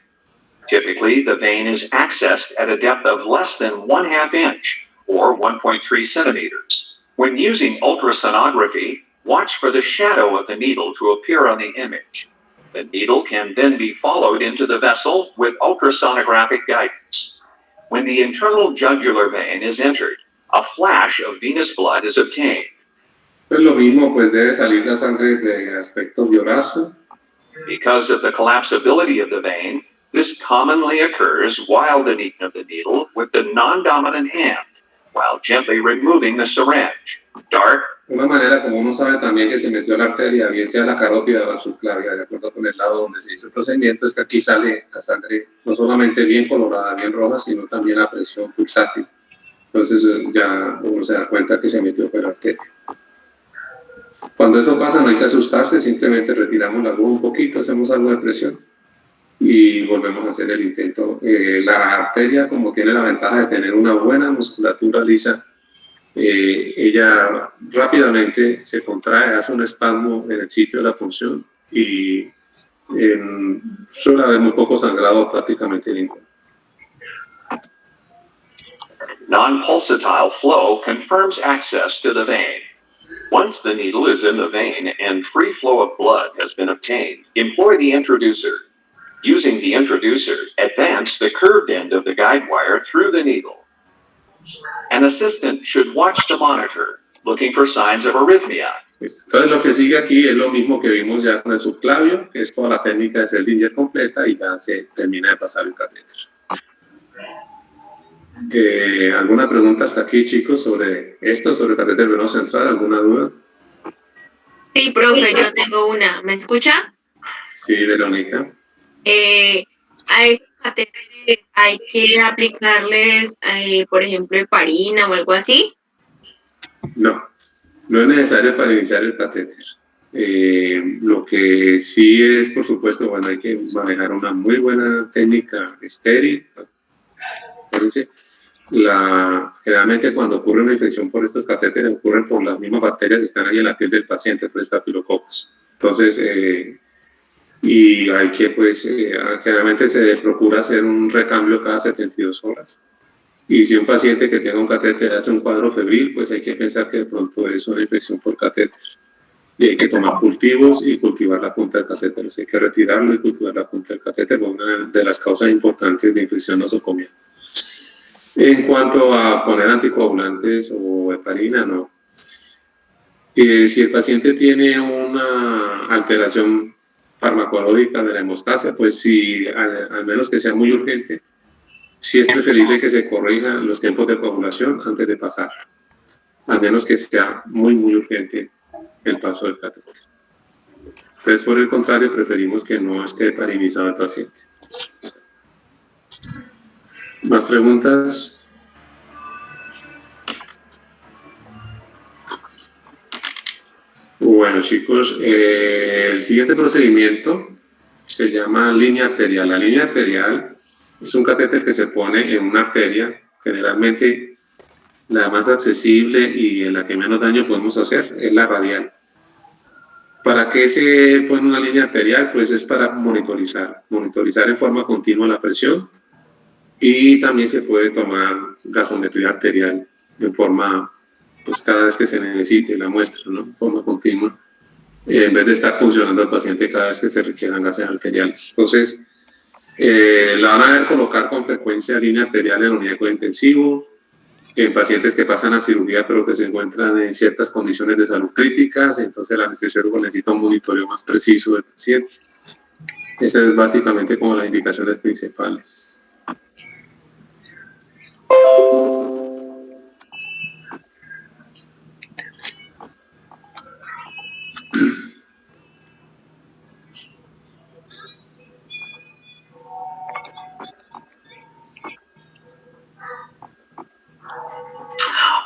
Typically, the vein is accessed at a depth of less than 1/2 inch, or 1.3 centimeters. When using ultrasonography, watch for the shadow of the needle to appear on the image. The needle can then be followed into the vessel with ultrasonographic guidance. When the internal jugular vein is entered, a flash of venous blood is obtained. Pues lo mismo, pues debe salir la sangre de aspecto violáceo. Because of the collapsibility of the vein, this commonly occurs while the kneading of the needle with the non-dominant hand, while gently removing the syringe. Dark. Una manera como uno sabe también que se metió la arteria, bien sea la carótida o la subclavia, de acuerdo con el lado donde se hizo el procedimiento, es que aquí sale la sangre no solamente bien colorada, bien roja, sino también a presión pulsátil. Entonces ya uno se da cuenta que se metió por la arteria. Cuando eso pasa no hay que asustarse, simplemente retiramos la aguja un poquito, hacemos algo de presión y volvemos a hacer el intento. La arteria, como tiene la ventaja de tener una buena musculatura lisa, ella rápidamente se contrae, hace un espasmo en el sitio de la punción y suele haber muy poco sangrado, prácticamente ninguno. Non-pulsatile flow confirms access to the vein. Once the needle is in the vein and free flow of blood has been obtained, employ the introducer. Using the introducer, advance the curved end of the guide wire through the needle. An assistant should watch the monitor, looking for signs of arrhythmia. Entonces lo que sigue aquí es lo mismo que vimos ya con el subclavio, que es toda la técnica de Seldinger completa y ya se termina de pasar el catéter. ¿Alguna pregunta hasta aquí, chicos, sobre esto, sobre el catéter venoso central? ¿Alguna duda? Sí, profe, yo tengo una. ¿Me escucha? Sí, Verónica. A esos catéteres hay que aplicarles, por ejemplo, heparina o algo así. No, no es necesario para iniciar el catéter. Lo que sí es, por supuesto, bueno, hay que manejar una muy buena técnica estéril. Acuérdense, generalmente cuando ocurre una infección por estos catéteres ocurren por las mismas bacterias que están ahí en la piel del paciente, por estafilococos. Entonces, y hay que, pues, generalmente se procura hacer un recambio cada 72 horas. Y si un paciente que tenga un catéter hace un cuadro febril, pues hay que pensar que de pronto es una infección por catéter. y hay que tomar cultivos y cultivar la punta del catéter. O sea, hay que retirarlo y cultivar la punta del catéter, una de las causas importantes de infección nosocomial. En cuanto a poner anticoagulantes o heparina, no. Si el paciente tiene una alteración farmacológica de la hemostasia, pues sí, al menos que sea muy urgente, sí es preferible que se corrijan los tiempos de coagulación antes de pasar, al menos que sea muy urgente el paso del catéter. Entonces, por el contrario, preferimos que no esté heparinizado el paciente. ¿Más preguntas? Bueno, chicos, el siguiente procedimiento se llama línea arterial. La línea arterial es un catéter que se pone en una arteria, generalmente la más accesible y en la que menos daño podemos hacer es la radial. ¿Para qué se pone una línea arterial? Pues es para monitorizar en forma continua la presión, y también se puede tomar gasometría arterial en forma, pues cada vez que se necesite la muestra, ¿no? En forma continua, en vez de estar funcionando al paciente cada vez que se requieran gases arteriales. Entonces, la van a ver colocar con frecuencia línea arterial en unidad de cuidado intensivo, en pacientes que pasan a cirugía pero que se encuentran en ciertas condiciones de salud críticas, entonces el anestesiólogo necesita un monitoreo más preciso del paciente. Esas es básicamente como las indicaciones principales.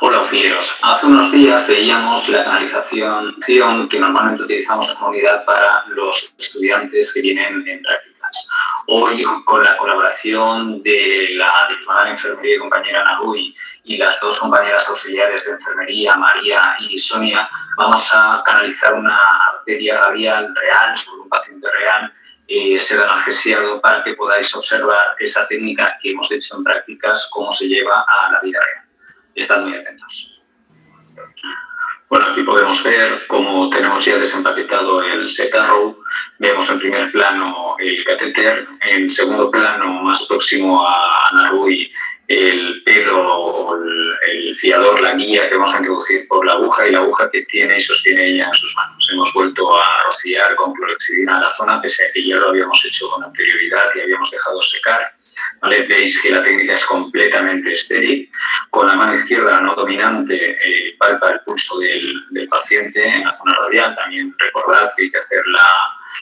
Hola, Fieros. Hace unos días veíamos la canalización que normalmente utilizamos en comunidad para los estudiantes que vienen en prácticas. Hoy, con la colaboración de la diplomada de enfermería y compañera Narui y las dos compañeras auxiliares de enfermería, María y Sonia, vamos a canalizar una arteria radial real sobre un paciente real, ser analgesiado, para que podáis observar esa técnica que hemos hecho en prácticas, cómo se lleva a la vida real. Estad muy atentos. Bueno, aquí podemos ver cómo tenemos ya desempaquetado el set-arrow. Vemos en primer plano el catéter, en segundo plano, más próximo a Narui, el pelo, el fiador, la guía que vamos a introducir por la aguja, y la aguja que tiene y sostiene ella en sus manos. Hemos vuelto a rociar con clorhexidina a la zona, pese a que ya lo habíamos hecho con anterioridad y habíamos dejado secar. ¿Vale? Veis que la técnica es completamente estéril. Con la mano izquierda no dominante palpa el pulso del paciente en la zona radial. También recordad que hay que hacer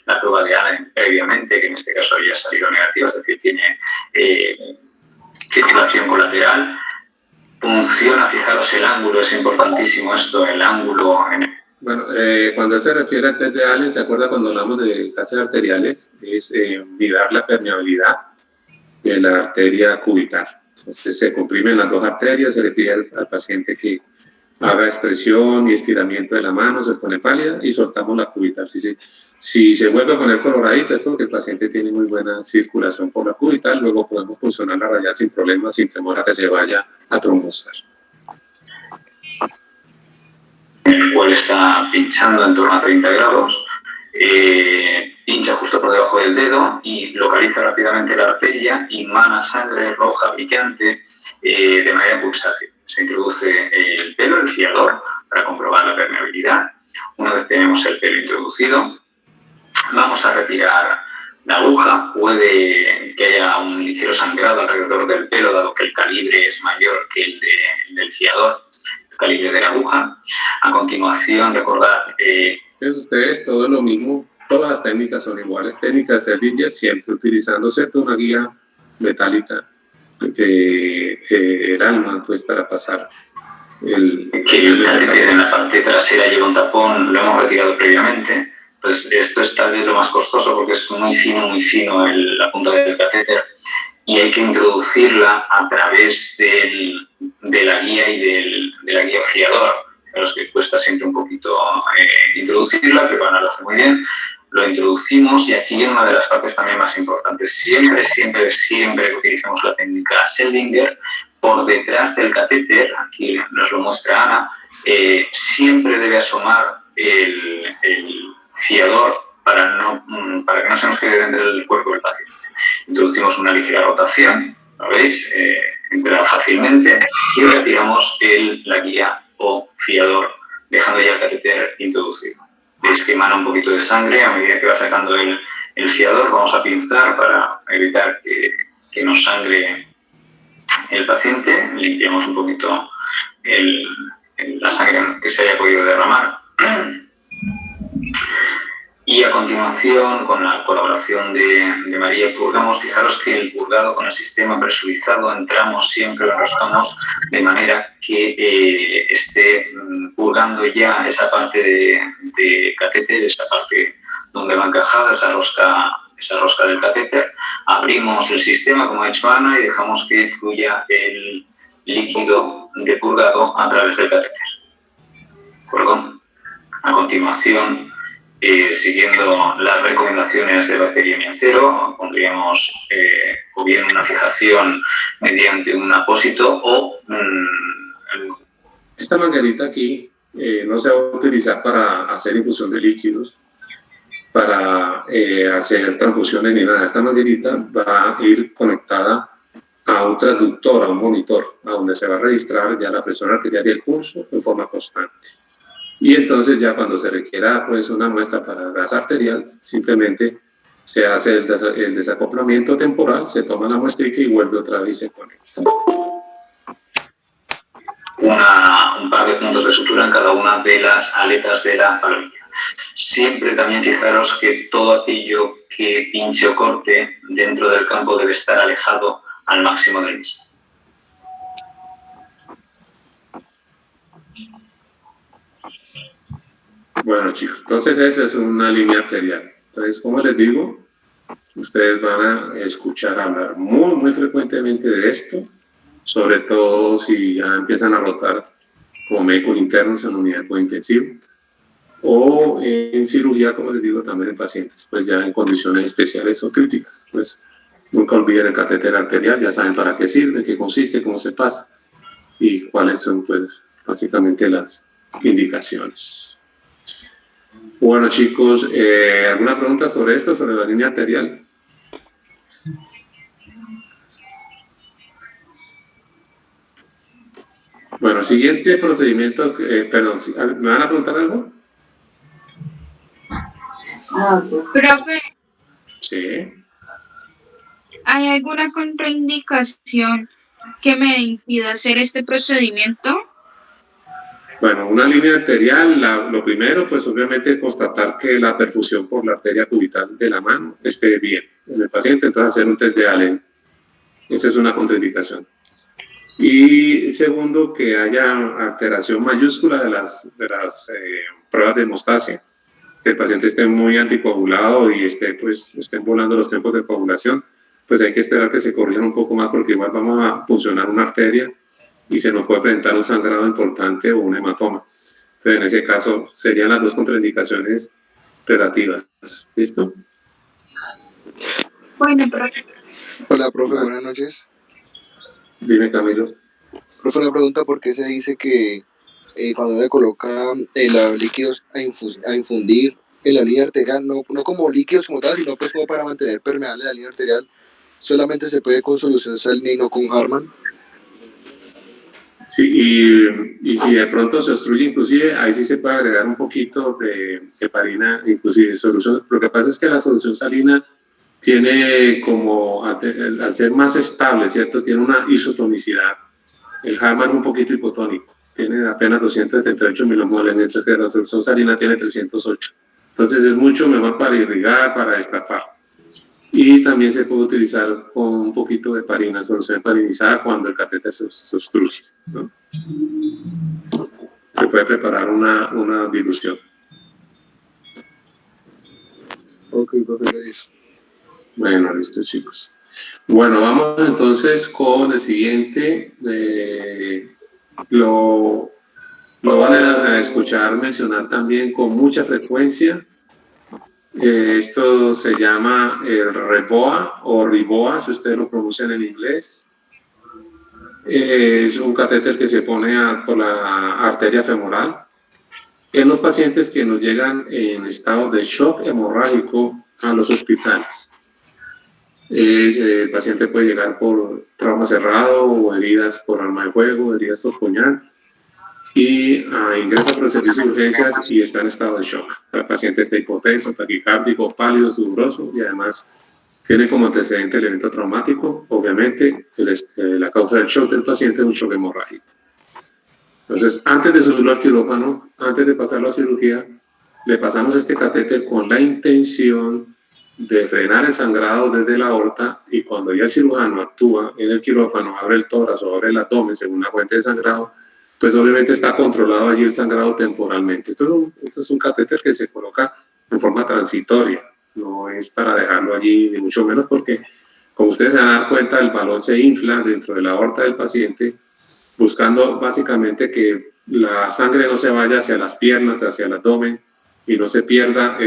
la prueba de Allen previamente, que en este caso había salido negativa, es decir, tiene circulación colateral. Funciona, fijaros el ángulo, es importantísimo esto, el ángulo. Bueno, cuando él se refiere al test de Allen, ¿se acuerda cuando hablamos de gases arteriales? Es mirar la permeabilidad de la arteria cubital. Entonces se comprimen las dos arterias, se le pide al paciente que haga expresión y estiramiento de la mano, se pone pálida y soltamos la cubital. Si se vuelve a poner coloradita es porque el paciente tiene muy buena circulación por la cubital, luego podemos funcionar la radial sin problemas, sin temor a que se vaya a trombosar. El cual está pinchando en torno a 30 grados. Pincha justo por debajo del dedo y localiza rápidamente la arteria y mana sangre roja brillante de manera pulsátil. Se introduce el pelo, el fiador, para comprobar la permeabilidad. Una vez tenemos el pelo introducido, vamos a retirar la aguja. Puede que haya un ligero sangrado alrededor del pelo, dado que el calibre es mayor que el del fiador, el calibre de la aguja. A continuación, recordad... ustedes, todo es lo mismo. Todas las técnicas son iguales. Técnicas de Seldinger, siempre utilizándose una guía metálica el alma, pues, para pasar el catéter en la parte trasera lleva un tapón, lo hemos retirado previamente. Pues esto es tal vez lo más costoso porque es muy fino la punta del catéter, y hay que introducirla a través de la guía y de la guía fiador. Fijaros que cuesta siempre un poquito introducirla, pero bueno, lo hace muy bien. Lo introducimos, y aquí viene una de las partes también más importantes. Siempre que utilizamos la técnica Seldinger, por detrás del catéter, aquí nos lo muestra Ana, siempre debe asomar el fiador para que no se nos quede dentro del cuerpo del paciente. Introducimos una ligera rotación, ¿lo veis? Entra fácilmente y retiramos la guía o fiador, dejando ya el catéter introducido. Veis que emana un poquito de sangre a medida que va sacando el fiador. Vamos a pinzar para evitar que nos sangre el paciente. Limpiamos un poquito la sangre que se haya podido derramar. Y a continuación, con la colaboración de María, purgamos. Fijaros que el purgado con el sistema presurizado entramos siempre, lo enroscamos de manera que esté purgando ya esa parte de catéter, esa parte donde va encajada esa rosca del catéter. Abrimos el sistema, como ha hecho Ana, y dejamos que fluya el líquido de purgado a través del catéter. ¿Perdón? A continuación, siguiendo las recomendaciones de bacteriemia cero, pondríamos o bien una fijación mediante un apósito o... Esta manguerita aquí no se va a utilizar para hacer infusión de líquidos, para hacer transfusiones ni nada. Esta manguerita va a ir conectada a un transductor, a un monitor, a donde se va a registrar ya la presión arterial y el pulso en forma constante. Y entonces ya cuando se requiera pues una muestra para gas arterial, simplemente se hace el desacoplamiento temporal, se toma la muestrica y vuelve otra vez y se conecta. Un par de puntos de sutura en cada una de las aletas de la palomilla. Siempre también fijaros que todo aquello que pinche o corte dentro del campo debe estar alejado al máximo del mismo. Bueno, chicos, entonces eso es una línea arterial. Entonces, como les digo, ustedes van a escuchar hablar muy frecuentemente de esto, sobre todo si ya empiezan a rotar como médicos internos en unidad de cuidado intensivo, o en cirugía, como les digo, también en pacientes, pues ya en condiciones especiales o críticas. Pues nunca olviden el catéter arterial, ya saben para qué sirve, qué consiste, cómo se pasa y cuáles son, pues, básicamente las indicaciones. Bueno, chicos, ¿alguna pregunta sobre esto, sobre la línea arterial? Bueno, siguiente procedimiento, perdón, ¿me van a preguntar algo? Profe, Sí. ¿hay alguna contraindicación que me impida hacer este procedimiento? Bueno, una línea arterial, lo primero, pues obviamente constatar que la perfusión por la arteria cubital de la mano esté bien en el paciente, entonces hacer un test de Allen. Esa es una contraindicación. Y segundo, que haya alteración mayúscula de las pruebas de hemostasia, que el paciente esté muy anticoagulado y estén volando los tiempos de coagulación, pues hay que esperar que se corrijan un poco más porque igual vamos a puncionar una arteria y se nos puede presentar un sangrado importante o un hematoma. Entonces, en ese caso, serían las dos contraindicaciones relativas. ¿Listo? Bueno, profe. Hola, profe, buenas noches. Dime, Camilo. Profe, una pregunta, ¿por qué se dice que cuando le coloca los líquidos a infundir en la línea arterial, no como líquidos como tal, sino pues como para mantener permeable la línea arterial, solamente se puede con solución salina y no con Harman? Sí, y si de pronto se obstruye, inclusive, ahí sí se puede agregar un poquito de heparina, inclusive solución. Lo que pasa es que la solución salina tiene como, al ser más estable, ¿cierto? Tiene una isotonicidad. El Harman es un poquito hipotónico, tiene apenas 278 milimoles, mientras que la solución salina tiene 308. Entonces es mucho mejor para irrigar, para destapar. Y también se puede utilizar con un poquito de heparina, solución heparinizada, cuando el catéter se obstruye, ¿no? Se puede preparar una dilución. Ok, profe, gracias. Bueno, listo, chicos. Bueno, vamos entonces con el siguiente. Lo van a escuchar mencionar también con mucha frecuencia. Esto se llama el REBOA o RIBOA, si ustedes lo pronuncian en inglés. Es un catéter que se pone por la arteria femoral. en los pacientes que nos llegan en estado de shock hemorrágico a los hospitales. El paciente puede llegar por trauma cerrado o heridas por arma de fuego, heridas por puñal, y ingresa por el servicio de urgencias y está en estado de shock. El paciente está hipotenso, taquicárdico, pálido, sudoroso y además tiene como antecedente el evento traumático. Obviamente, la causa del shock del paciente es un shock hemorrágico. Entonces, antes de subirlo al quirófano, antes de pasarlo a cirugía, le pasamos este catéter con la intención de frenar el sangrado desde la aorta, y cuando ya el cirujano actúa en el quirófano, abre el tórax o abre el abdomen según la fuente de sangrado, pues obviamente está controlado allí el sangrado temporalmente. Esto es un catéter que se coloca en forma transitoria, no es para dejarlo allí, ni mucho menos, porque como ustedes se van a dar cuenta, el balón se infla dentro de la aorta del paciente, buscando básicamente que la sangre no se vaya hacia las piernas, hacia el abdomen, y no se pierda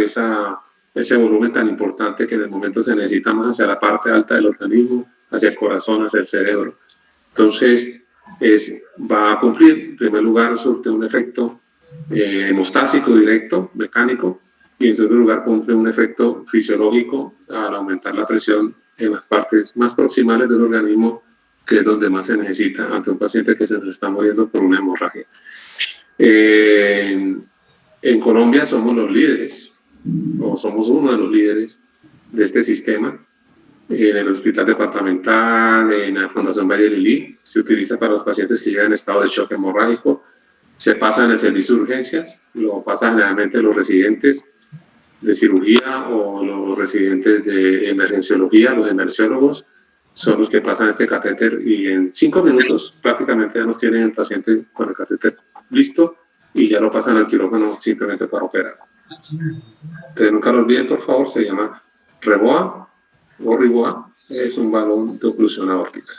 ese volumen tan importante que en el momento se necesita más hacia la parte alta del organismo, hacia el corazón, hacia el cerebro. Entonces, va a cumplir, en primer lugar, surte un efecto hemostásico directo, mecánico, y en segundo lugar cumple un efecto fisiológico al aumentar la presión en las partes más proximales del organismo, que es donde más se necesita ante un paciente que se nos está muriendo por una hemorragia. En Colombia somos los líderes, o somos uno de los líderes de este sistema. En el hospital departamental, en la Fundación Valle de Lili, se utiliza para los pacientes que llegan en estado de shock hemorrágico. Se pasa en el servicio de urgencias, lo pasa generalmente los residentes de cirugía o los residentes de emergenciología, los emerciólogos, son los que pasan este catéter, y en 5 minutos prácticamente ya nos tienen el paciente con el catéter listo y ya lo pasan al quirófano simplemente para operar. Entonces, nunca lo olviden, por favor, se llama Reboa o Riboa, es un balón de oclusión aórtica.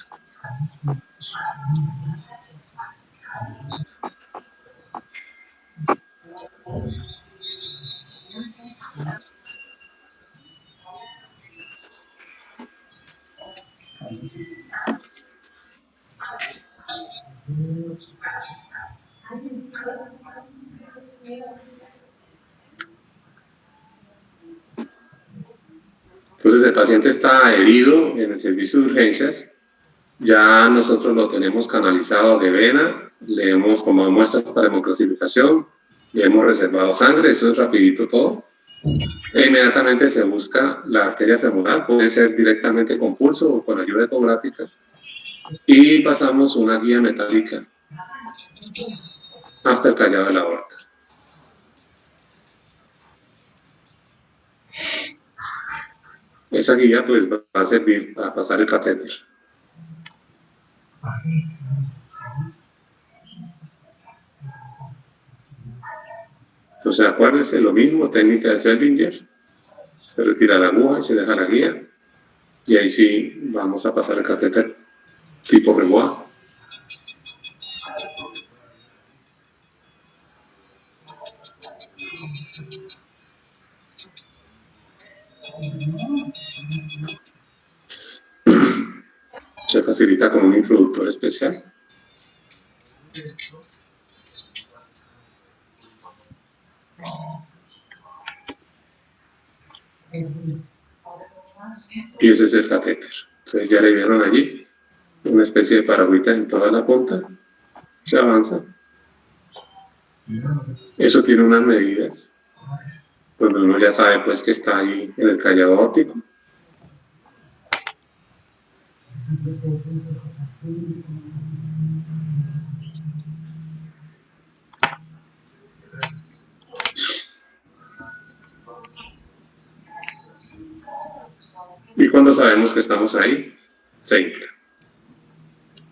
Entonces el paciente está herido en el servicio de urgencias, ya nosotros lo tenemos canalizado de vena, le hemos tomado muestras para hemoclasificación, le hemos reservado sangre, eso es rapidito todo, e inmediatamente se busca la arteria femoral, puede ser directamente con pulso o con ayuda ecográfica, y pasamos una guía metálica hasta el callado de la aorta. Esa guía pues va a servir para pasar el catéter. Entonces acuérdense, lo mismo, técnica de Seldinger, se retira la aguja y se deja la guía, y ahí sí vamos a pasar el catéter tipo Reboa. Se facilita con un introductor especial. Y ese es el catéter. Entonces ya le vieron allí una especie de paragüita en toda la punta. Se avanza. Eso tiene unas medidas donde uno ya sabe pues que está ahí en el callado óptico. Y cuando sabemos que estamos ahí, se infla.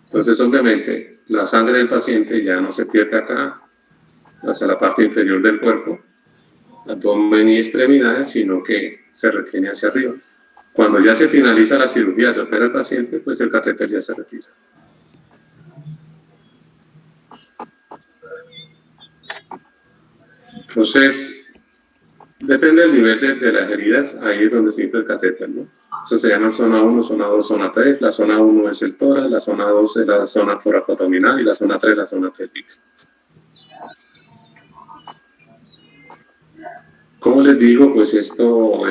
Entonces, obviamente, la sangre del paciente ya no se pierde acá, hacia la parte inferior del cuerpo, abdomen y extremidades, sino que se retiene hacia arriba. Cuando ya se finaliza la cirugía, se opera el paciente, pues el catéter ya se retira. Entonces, depende del nivel de las heridas, ahí es donde se infla el catéter, ¿no? Eso se llama zona 1, zona 2, zona 3. La zona 1 es el tórax, la zona 2 es la zona toracoabdominal y la zona 3 la zona pélvica. Como les digo, pues esto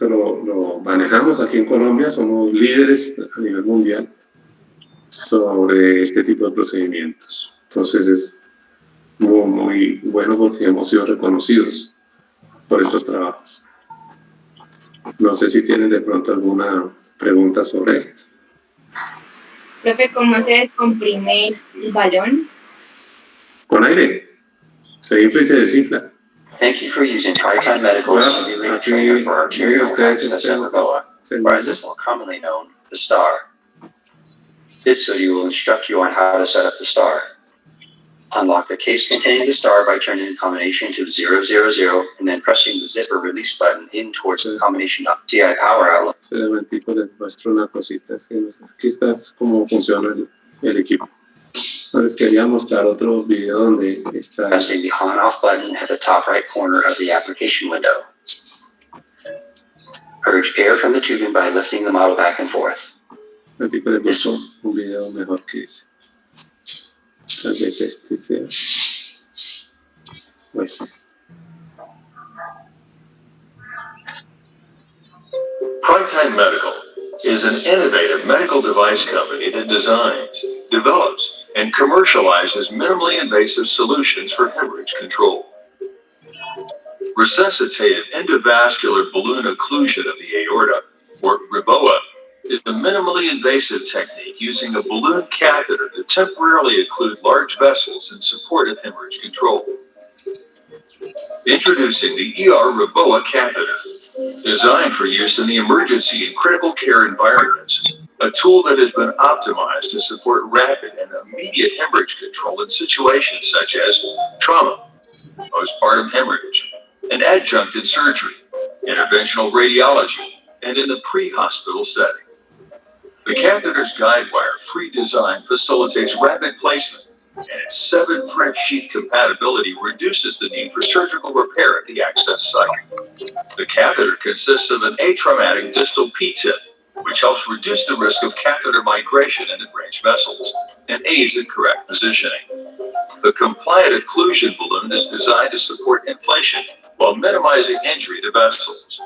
lo manejamos aquí en Colombia, somos líderes a nivel mundial sobre este tipo de procedimientos. Entonces es muy bueno porque hemos sido reconocidos por estos trabajos. No sé si tienen de pronto alguna pregunta sobre esto. Profe, ¿cómo se descomprime el balón? Con aire. Se infla y se desinfla. Thank you for using Tri-Time Medical's simulated trainer for arterial access at Reboa, or as is more commonly known, the STAR. This video will instruct you on how to set up the STAR. Unlock the case containing the STAR by turning the combination to 000 and then pressing the zipper release button in towards the combination TI power outlet. Solamente les muestro una cosita. Aquí está cómo funciona el equipo. Les quería mostrar otro video donde está. Pressing the on-off button at the top right corner of the application window. Purge air from the tubing by lifting the model back and forth. Les muestro un video mejor que ese. Tal vez este sea. Pues. Tri-Time Medical is an innovative medical device company that designs, develops, and commercializes minimally invasive solutions for hemorrhage control. Resuscitated endovascular balloon occlusion of the aorta, or REBOA, is a minimally invasive technique using a balloon catheter to temporarily occlude large vessels in support of hemorrhage control. Introducing the REBOA catheter, designed for use in the emergency and critical care environments, a tool that has been optimized to support rapid and immediate hemorrhage control in situations such as trauma, postpartum hemorrhage, and adjuncted surgery, interventional radiology, and in the pre-hospital setting. The catheter's guide wire-free design facilitates rapid placement, and its 7 French sheath compatibility reduces the need for surgical repair at the access site. The catheter consists of an atraumatic distal P-tip, which helps reduce the risk of catheter migration into branch vessels and aids in correct positioning. The compliant occlusion balloon is designed to support inflation while minimizing injury to vessels.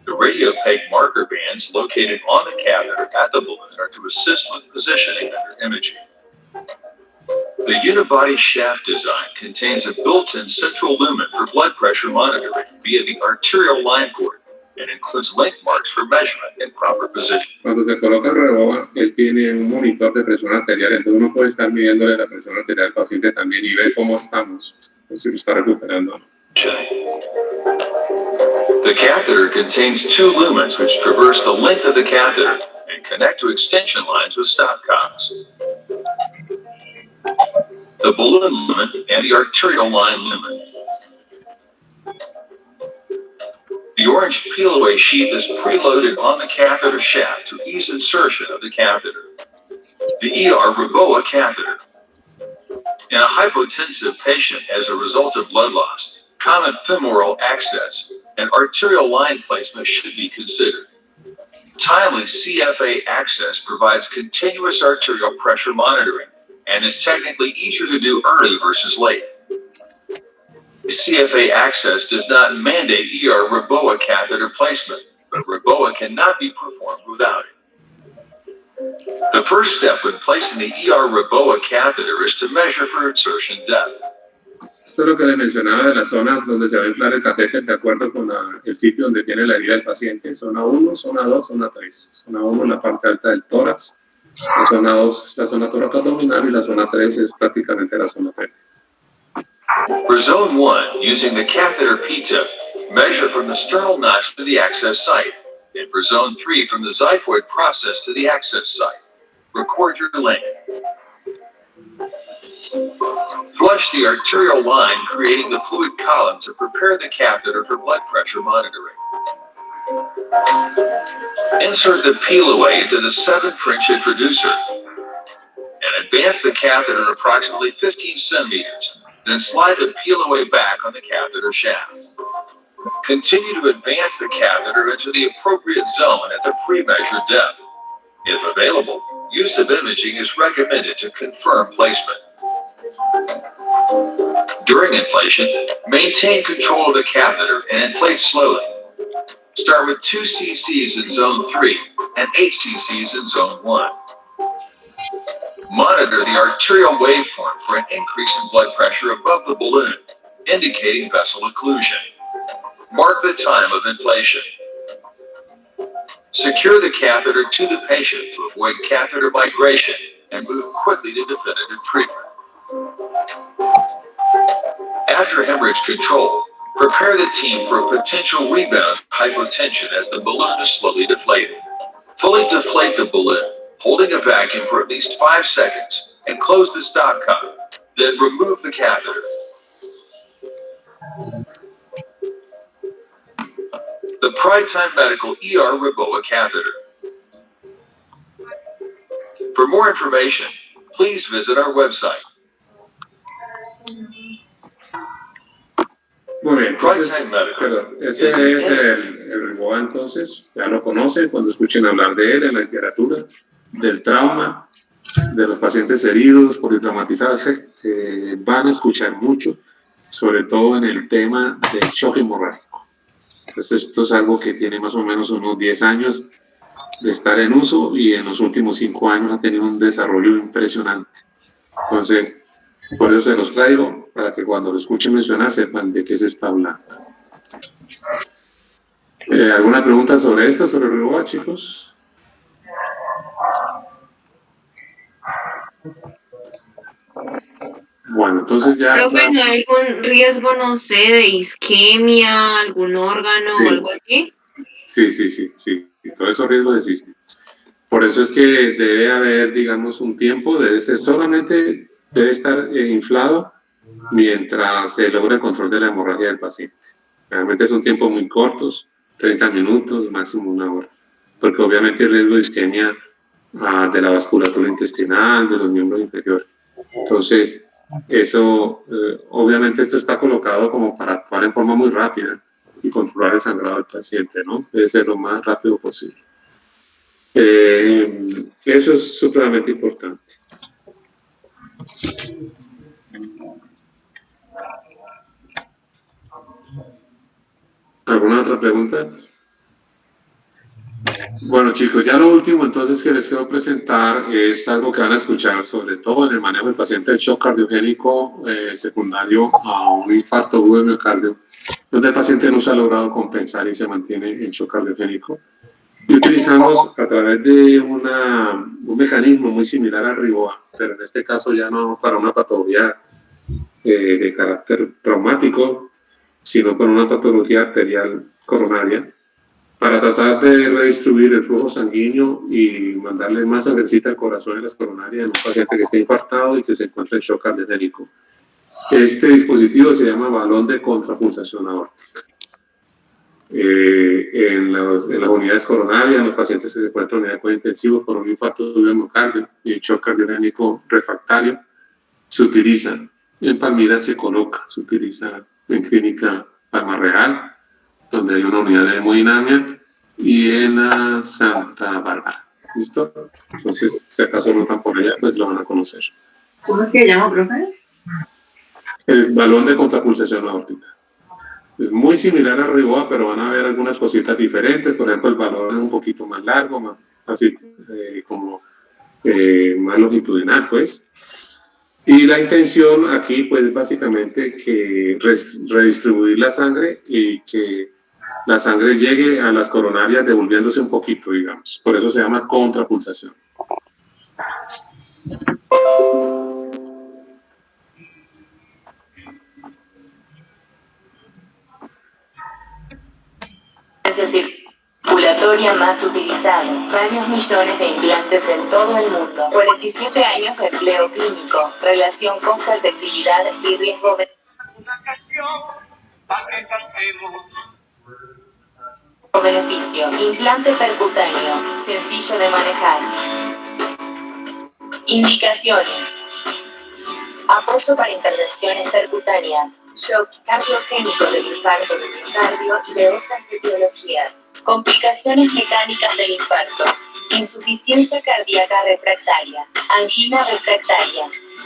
The radiopaque marker bands located on the catheter at the balloon are to assist with positioning under imaging. The unibody shaft design contains a built-in central lumen for blood pressure monitoring via the arterial line port and includes link marks for measurement and proper position. Cuando se coloca el REBOA, él tiene un monitor de presión arterial, entonces uno puede estar midiéndole la presión arterial al paciente también y ver cómo estamos, si lo está recuperando. The catheter contains 2 lumens which traverse the length of the catheter and connect to extension lines with stopcocks. The balloon lumen and the arterial line lumen. The orange peel-away sheath is preloaded on the catheter shaft to ease insertion of the catheter. The REBOA catheter. In a hypotensive patient as a result of blood loss, common femoral access and arterial line placement should be considered. Timely CFA access provides continuous arterial pressure monitoring and is technically easier to do early versus late. CFA access does not mandate REBOA catheter placement, but REBOA cannot be performed without it. The first step when placing the REBOA catheter is to measure for insertion depth. Esto es lo que le mencionaba de las zonas donde se va a inflar el catéter de acuerdo con el sitio donde tiene la herida del paciente. Zona 1, zona 2, zona 3. Zona 1 la parte alta del tórax, la zona 2 es la zona toracoabdominal y la zona 3 es prácticamente la zona pélvica. For zone 1, using the catheter P-tip, measure from the sternal notch to the access site, and for zone 3 from the xiphoid process to the access site. Record your length. Flush the arterial line, creating the fluid column to prepare the catheter for blood pressure monitoring. Insert the peel-away into the 7 French introducer and advance the catheter approximately 15 centimeters, then slide the peel-away back on the catheter shaft. Continue to advance the catheter into the appropriate zone at the pre-measured depth. If available, use of imaging is recommended to confirm placement. During inflation, maintain control of the catheter and inflate slowly. Start with 2 cc's in zone 3 and 8 cc's in zone 1. Monitor the arterial waveform for an increase in blood pressure above the balloon, indicating vessel occlusion. Mark the time of inflation. Secure the catheter to the patient to avoid catheter migration and move quickly to definitive treatment. After hemorrhage control, prepare the team for a potential rebound hypotension as the balloon is slowly deflating. Fully deflate the balloon, holding a vacuum for at least 5 seconds, and close the stopcock. Then remove the catheter. The Prytime Medical ER Reboa catheter. For more information, please visit our website. Muy bien, entonces, Prytime Medical. perdón, ese es el Reboa, entonces, ya lo conocen cuando escuchen hablar de él en la literatura, del trauma, de los pacientes heridos, politraumatizados, van a escuchar mucho, sobre todo en el tema del shock hemorrágico. Entonces, esto es algo que tiene más o menos unos 10 años de estar en uso y en los últimos 5 años ha tenido un desarrollo impresionante. Entonces, por eso se los traigo, para que cuando lo escuchen mencionar sepan de qué se está hablando. ¿Alguna pregunta sobre esto, sobre el Reboa, chicos? Bueno, entonces ya... Profe, ¿no hay algún riesgo, no sé, de isquemia, algún órgano Sí. o algo así? Sí. Todos esos riesgos existen. Por eso es que debe haber, digamos, un tiempo, debe ser solamente, debe estar inflado mientras se logra el control de la hemorragia del paciente. Realmente es un tiempo muy cortos, 30 minutos, máximo 1 hora. Porque obviamente el riesgo de isquemia de la vasculatura intestinal, de los miembros inferiores. Entonces, eso, obviamente esto está colocado como para actuar en forma muy rápida y controlar el sangrado del paciente, ¿no? Debe ser lo más rápido posible. Eso es supremamente importante. ¿Alguna otra pregunta? Bueno, chicos, ya lo último entonces que les quiero presentar es algo que van a escuchar, sobre todo en el manejo del paciente del shock cardiogénico secundario a un infarto agudo de miocardio, donde el paciente no se ha logrado compensar y se mantiene en shock cardiogénico. Y utilizamos a través de un mecanismo muy similar al Reboa, pero en este caso ya no para una patología de carácter traumático, sino con una patología arterial coronaria, para tratar de redistribuir el flujo sanguíneo y mandarle más sangrecita al corazón y las coronarias en un paciente que esté infartado y que se encuentra en shock cardiogénico. Este dispositivo se llama balón de contrapulsación aórtica. En las unidades coronarias, en los pacientes que se encuentran en unidad de cuidados intensivos por un infarto de miocardio y shock cardiogénico refractario, se utiliza. En Palmira se coloca, se utiliza en clínica Palma Real, donde hay una unidad de hemodinamia, y en Santa Bárbara. ¿Listo? Entonces, si acaso notan por allá, pues lo van a conocer. ¿Cómo es que se llama, profe? El balón de contrapulsación aórtica. Es muy similar al Reboa, pero van a ver algunas cositas diferentes. Por ejemplo, el balón es un poquito más largo, más así más longitudinal, pues. Y la intención aquí, pues, básicamente que redistribuir la sangre y que la sangre llegue a las coronarias devolviéndose un poquito, digamos. Por eso se llama contrapulsación. Circulatoria más utilizada. Varios millones de implantes en todo el mundo. 47 años de empleo clínico. Relación costo-efectividad y riesgo. Beneficio. Implante percutáneo. Sencillo de manejar. Indicaciones. Apoyo para intervenciones percutáneas. Shock cardiogénico del infarto del miocardio y de otras etiologías. Complicaciones mecánicas del infarto. Insuficiencia cardíaca refractaria. Angina refractaria.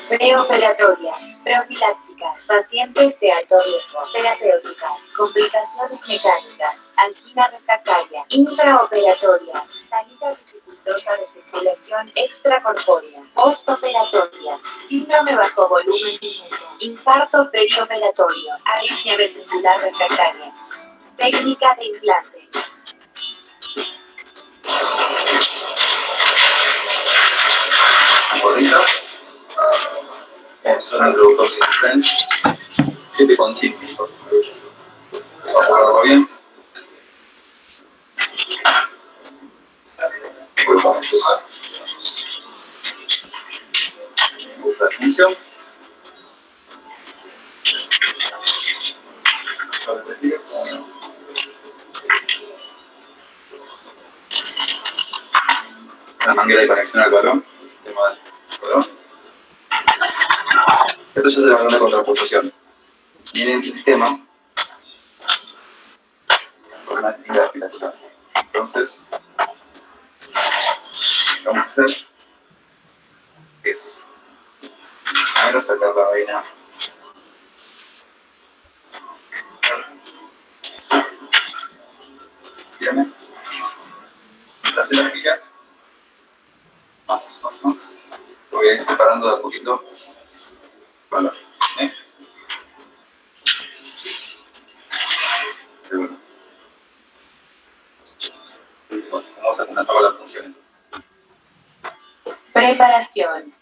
Preoperatoria. Profiláctica. crónicas, pacientes de alto riesgo, terapéuticas, complicaciones mecánicas, angina refractaria, intraoperatorias, salida dificultosa de circulación extracorpórea, postoperatoria, síndrome bajo volumen difuso, infarto perioperatorio, arritmia ventricular refractaria, técnica de implante. Bonita. Es un reductor French 7,5. Vamos a guardarlo bien. Vamos a empezar. Busca la función. La manguera de conexión al balón, el sistema del balón. Esto ya es el balón de contraposición. Viene en el sistema con una línea de aspiración. Entonces, lo que vamos a hacer es primero sacar la vaina. Bien. Las elásticas. Más. Lo voy a ir separando de a poquito. Vale. Seguro. Bueno, vamos a comenzar con las funciones. Preparación.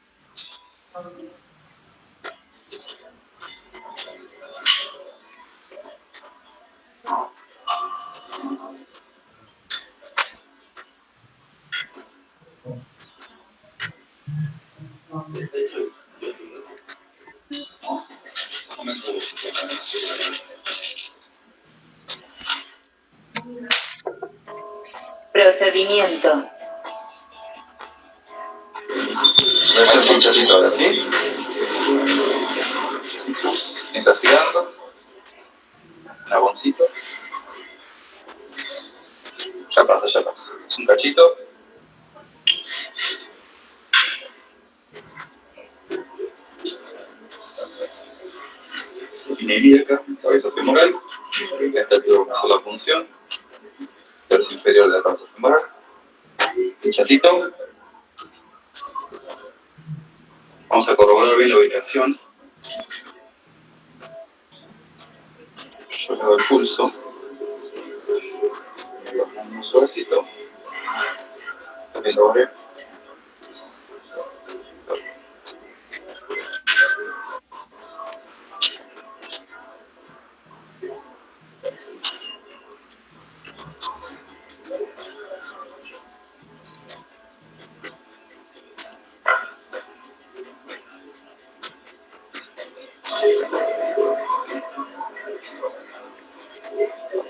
Procedimiento. Voy a hacer un chasito ahora, ¿sí? Mientras tirando. Un jaboncito. Ya pasa. Es un cachito. Inhibiría acá, cabeza femoral. Esta es una sola función. Tercio inferior de la cabeza femoral. Pinchacito. Vamos a corroborar bien la ubicación. Yo le doy el pulso. Un suavecito. También lo haré.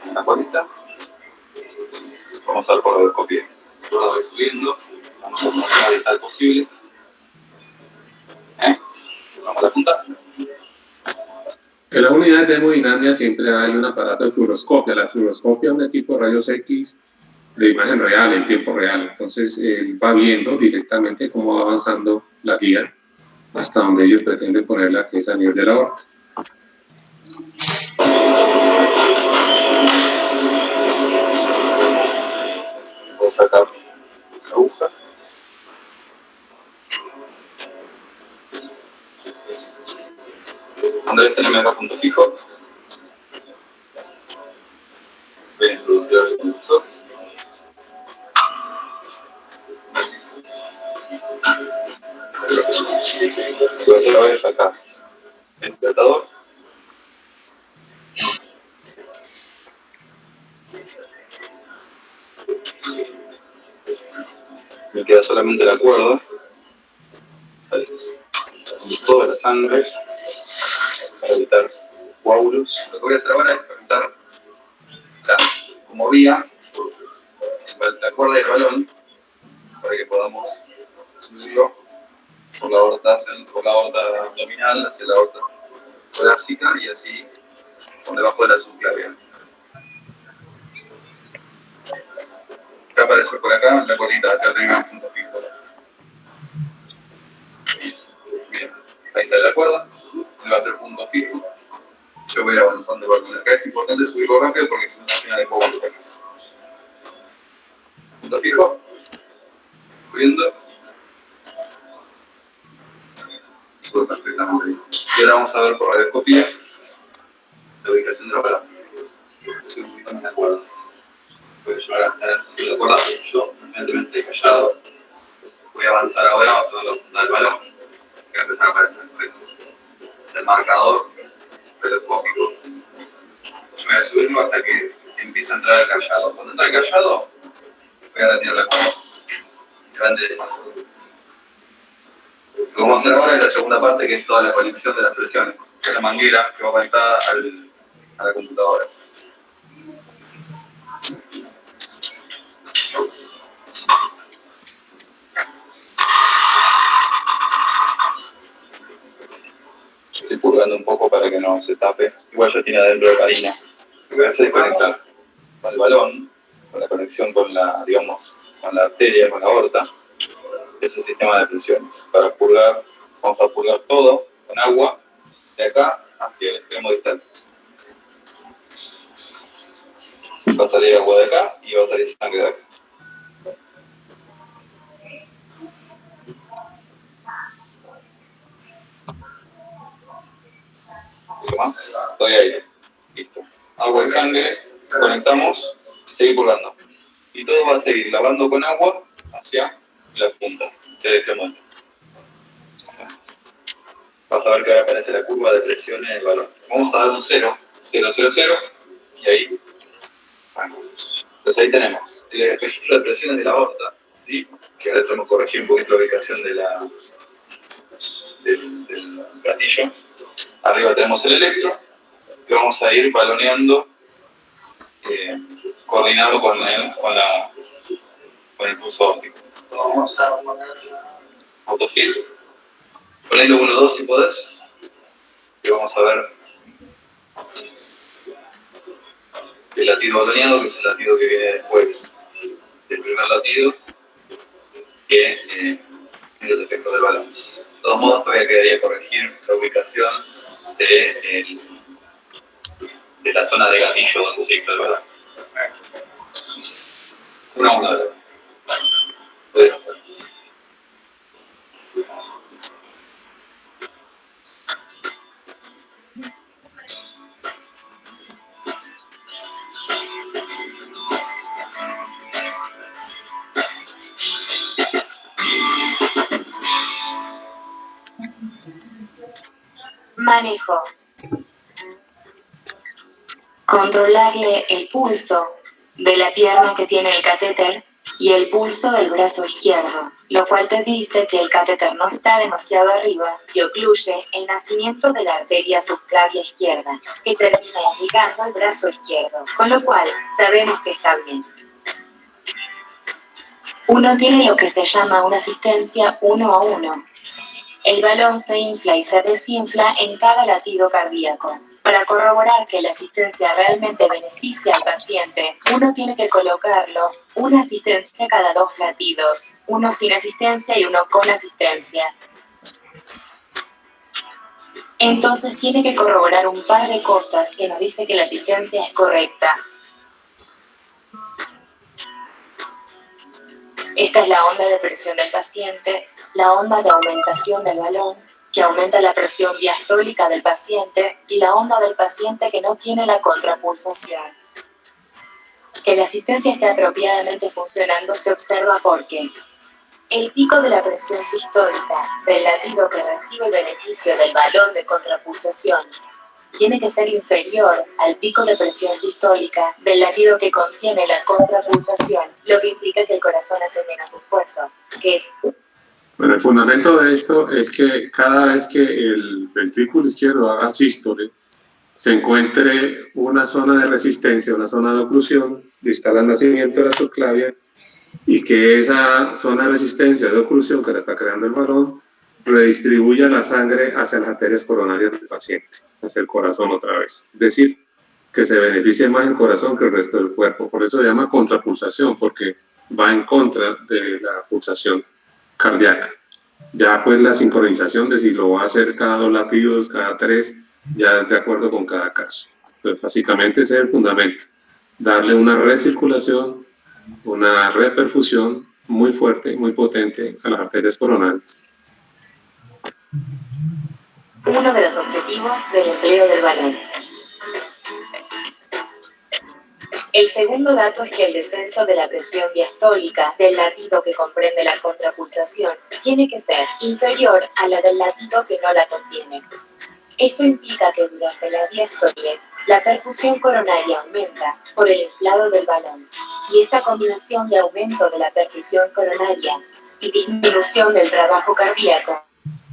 Una colita. Vamos al corredor copia. Yo la voy subiendo. Vamos a poner la digital posible. Vamos a la punta. En las unidades de hemodinamia siempre hay un aparato de fluoroscopia. La fluoroscopia es un equipo de rayos X de imagen real, en tiempo real. Entonces, él va viendo directamente cómo va avanzando la guía hasta donde ellos pretenden ponerla, que es a nivel de la aorta. Voy a sacar la aguja. Cuando ves tenerme acá punto fijo, voy a introducir el conductor. Voy a hacer la vez acá el tratador. Me queda solamente la cuerda. Toda la sangre para evitar coágulos. Lo que voy a hacer ahora es conectar como vía la cuerda del balón para que podamos subirlo por la aorta abdominal hacia la aorta torácica y así por debajo de la subclavia. Acá aparece por acá la colita, acá tenga un punto fijo. Bien, ahí sale la cuerda, le va a hacer punto fijo. fijo. Yo voy a ir avanzando por acá. Es importante subirlo rápido porque si no, al final hay poco que acá. ¿Punto fijo? Subiendo. Sube perfectamente bien. Y ahora vamos a ver por radioscopía la ubicación de la palabra. Estoy un poquito más de acuerdo. Voy a llevar a estar de acuerdo. Yo, evidentemente, estoy callado. Voy a avanzar ahora, vamos a ver la punta del balón. Que va a empezar a aparecer. Es el marcador telescópico. Yo voy a subirlo hasta que empiece a entrar el callado. Cuando entra el callado, voy a retirar la cola. Se van de paso. Lo que vamos a hacer ahora es la segunda parte, que es toda la conexión de las presiones. Es la manguera que va conectada a la computadora. Estoy purgando un poco para que no se tape. Igual ya tiene adentro de Karina. Lo que voy a hacer es conectar con el balón, con la conexión con la, digamos, con la arteria, con la aorta. Es el sistema de presiones. Para purgar, vamos a purgar todo con agua de acá hacia el extremo distal. Va a salir agua de acá y va a salir sangre de acá. ¿Qué más? Doy aire. Listo. Agua y sangre, conectamos y seguir purgando. Y todo va a seguir lavando con agua hacia la punta, hacia el extremo. Vas a ver que ahora aparece la curva de presión en el balón. Vamos a dar un 0, 0, 0, 0, y ahí. Bueno, entonces ahí tenemos el registro de presiones de la aorta, ¿sí? Que ahora tenemos que corregir un poquito la ubicación de del gatillo. Arriba tenemos el electro, que vamos a ir baloneando, coordinado con el pulso óptico. Vamos a poner autofill. Ponelo 1, 2 si podés. Y vamos a ver el latido baloneado, que es el latido que viene después del primer latido, que es los efectos del balón. De todos modos, todavía quedaría corregir la ubicación de la zona de gatillo donde se infla el balón. 1 a 1. Manejo. Controlarle el pulso de la pierna que tiene el catéter y el pulso del brazo izquierdo, lo cual te dice que el catéter no está demasiado arriba y ocluye el nacimiento de la arteria subclavia izquierda, que termina indicando el brazo izquierdo, con lo cual sabemos que está bien. Uno tiene lo que se llama una asistencia 1 a 1. El balón se infla y se desinfla en cada latido cardíaco. Para corroborar que la asistencia realmente beneficia al paciente, uno tiene que colocarlo una asistencia cada 2 latidos, uno sin asistencia y uno con asistencia. Entonces tiene que corroborar un par de cosas que nos dice que la asistencia es correcta. Esta es la onda de presión del paciente, la onda de aumentación del balón, que aumenta la presión diastólica del paciente, y la onda del paciente que no tiene la contrapulsación. Que la asistencia esté apropiadamente funcionando se observa porque el pico de la presión sistólica del latido que recibe el beneficio del balón de contrapulsación tiene que ser inferior al pico de presión sistólica del latido que contiene la contrapulsación, lo que implica que el corazón hace menos esfuerzo, que es... Bueno, el fundamento de esto es que cada vez que el ventrículo izquierdo haga sístole, se encuentre una zona de resistencia, una zona de oclusión, distal al nacimiento de la subclavia, y que esa zona de resistencia, de oclusión que la está creando el balón, redistribuya la sangre hacia las arterias coronarias del paciente, hacia el corazón otra vez. Es decir, que se beneficie más el corazón que el resto del cuerpo. Por eso se llama contrapulsación, porque va en contra de la pulsación cardíaca. Ya pues la sincronización de si lo va a hacer cada 2 latidos, cada 3, ya de acuerdo con cada caso. Pues básicamente ese es el fundamento, darle una recirculación, una reperfusión muy fuerte, muy potente a las arterias coronarias. Uno de los objetivos del empleo del balón. El segundo dato es que el descenso de la presión diastólica del latido que comprende la contrapulsación tiene que ser inferior a la del latido que no la contiene. Esto implica que durante la diástole, la perfusión coronaria aumenta por el inflado del balón, y esta combinación de aumento de la perfusión coronaria y disminución del trabajo cardíaco,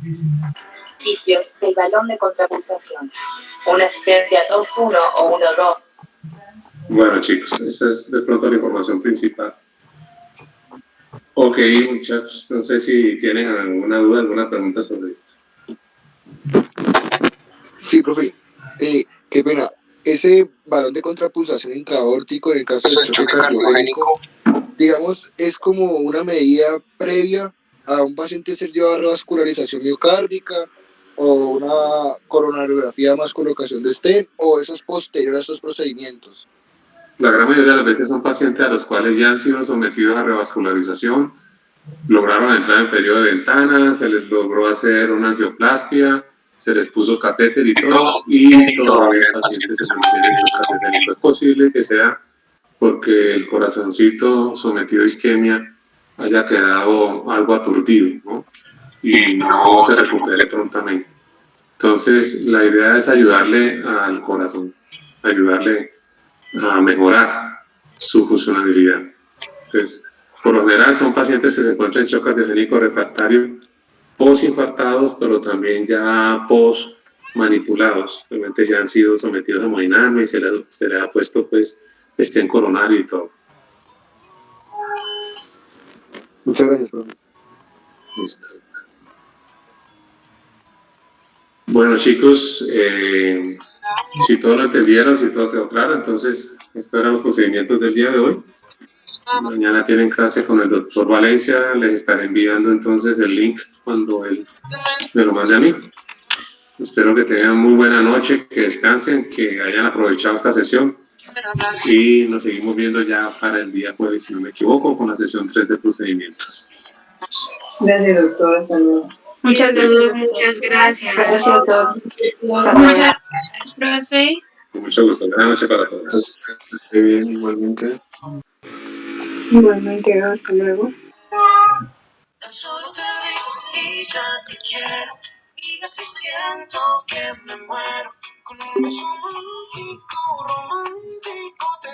beneficios del balón de contrapulsación, una asistencia 2-1 o 1-2. Bueno, chicos, esa es de pronto la información principal. Ok, muchachos, no sé si tienen alguna duda, alguna pregunta sobre esto. Sí, profe. Qué pena. Ese balón de contrapulsación intraaórtico en el caso del choque cardiogénico, digamos, es como una medida previa a un paciente ser llevado a revascularización miocárdica o una coronariografía más colocación de stent, o eso es posterior a estos procedimientos. La gran mayoría de las veces son pacientes a los cuales ya han sido sometidos a revascularización, lograron entrar en periodo de ventana, se les logró hacer una angioplastia, se les puso catéter y todo, y todavía el paciente se mantiene en shock catetérico. Es posible que sea porque el corazoncito sometido a isquemia haya quedado algo aturdido, ¿no? Y no se recupere prontamente. Entonces, la idea es ayudarle al corazón, ayudarle a mejorar su funcionalidad. Entonces, por lo general son pacientes que se encuentran en shock cardiogénico refractario post-infartados, pero también ya post-manipulados. Realmente ya han sido sometidos a hemodinamia y se les ha puesto pues stent coronario y todo. Muchas gracias, profe. Listo. Bueno, chicos, si todo lo entendieron, si todo quedó claro, entonces estos eran los procedimientos del día de hoy. Mañana tienen clase con el doctor Valencia, les estaré enviando entonces el link cuando él me lo mande a mí. Espero que tengan muy buena noche, que descansen, que hayan aprovechado esta sesión y nos seguimos viendo ya para el día jueves, si no me equivoco, con la sesión 3 de procedimientos. Gracias, doctor. Hasta luego. Muchas gracias. Muchas gracias. Gracias, doctor. Muchas gracias, profe. Con mucho gusto. Buenas noches para todos. Muy bien, igualmente. Igualmente, hasta luego. Solo te digo y ya te quiero. Y así siento que me muero. Con un beso mágico, romántico.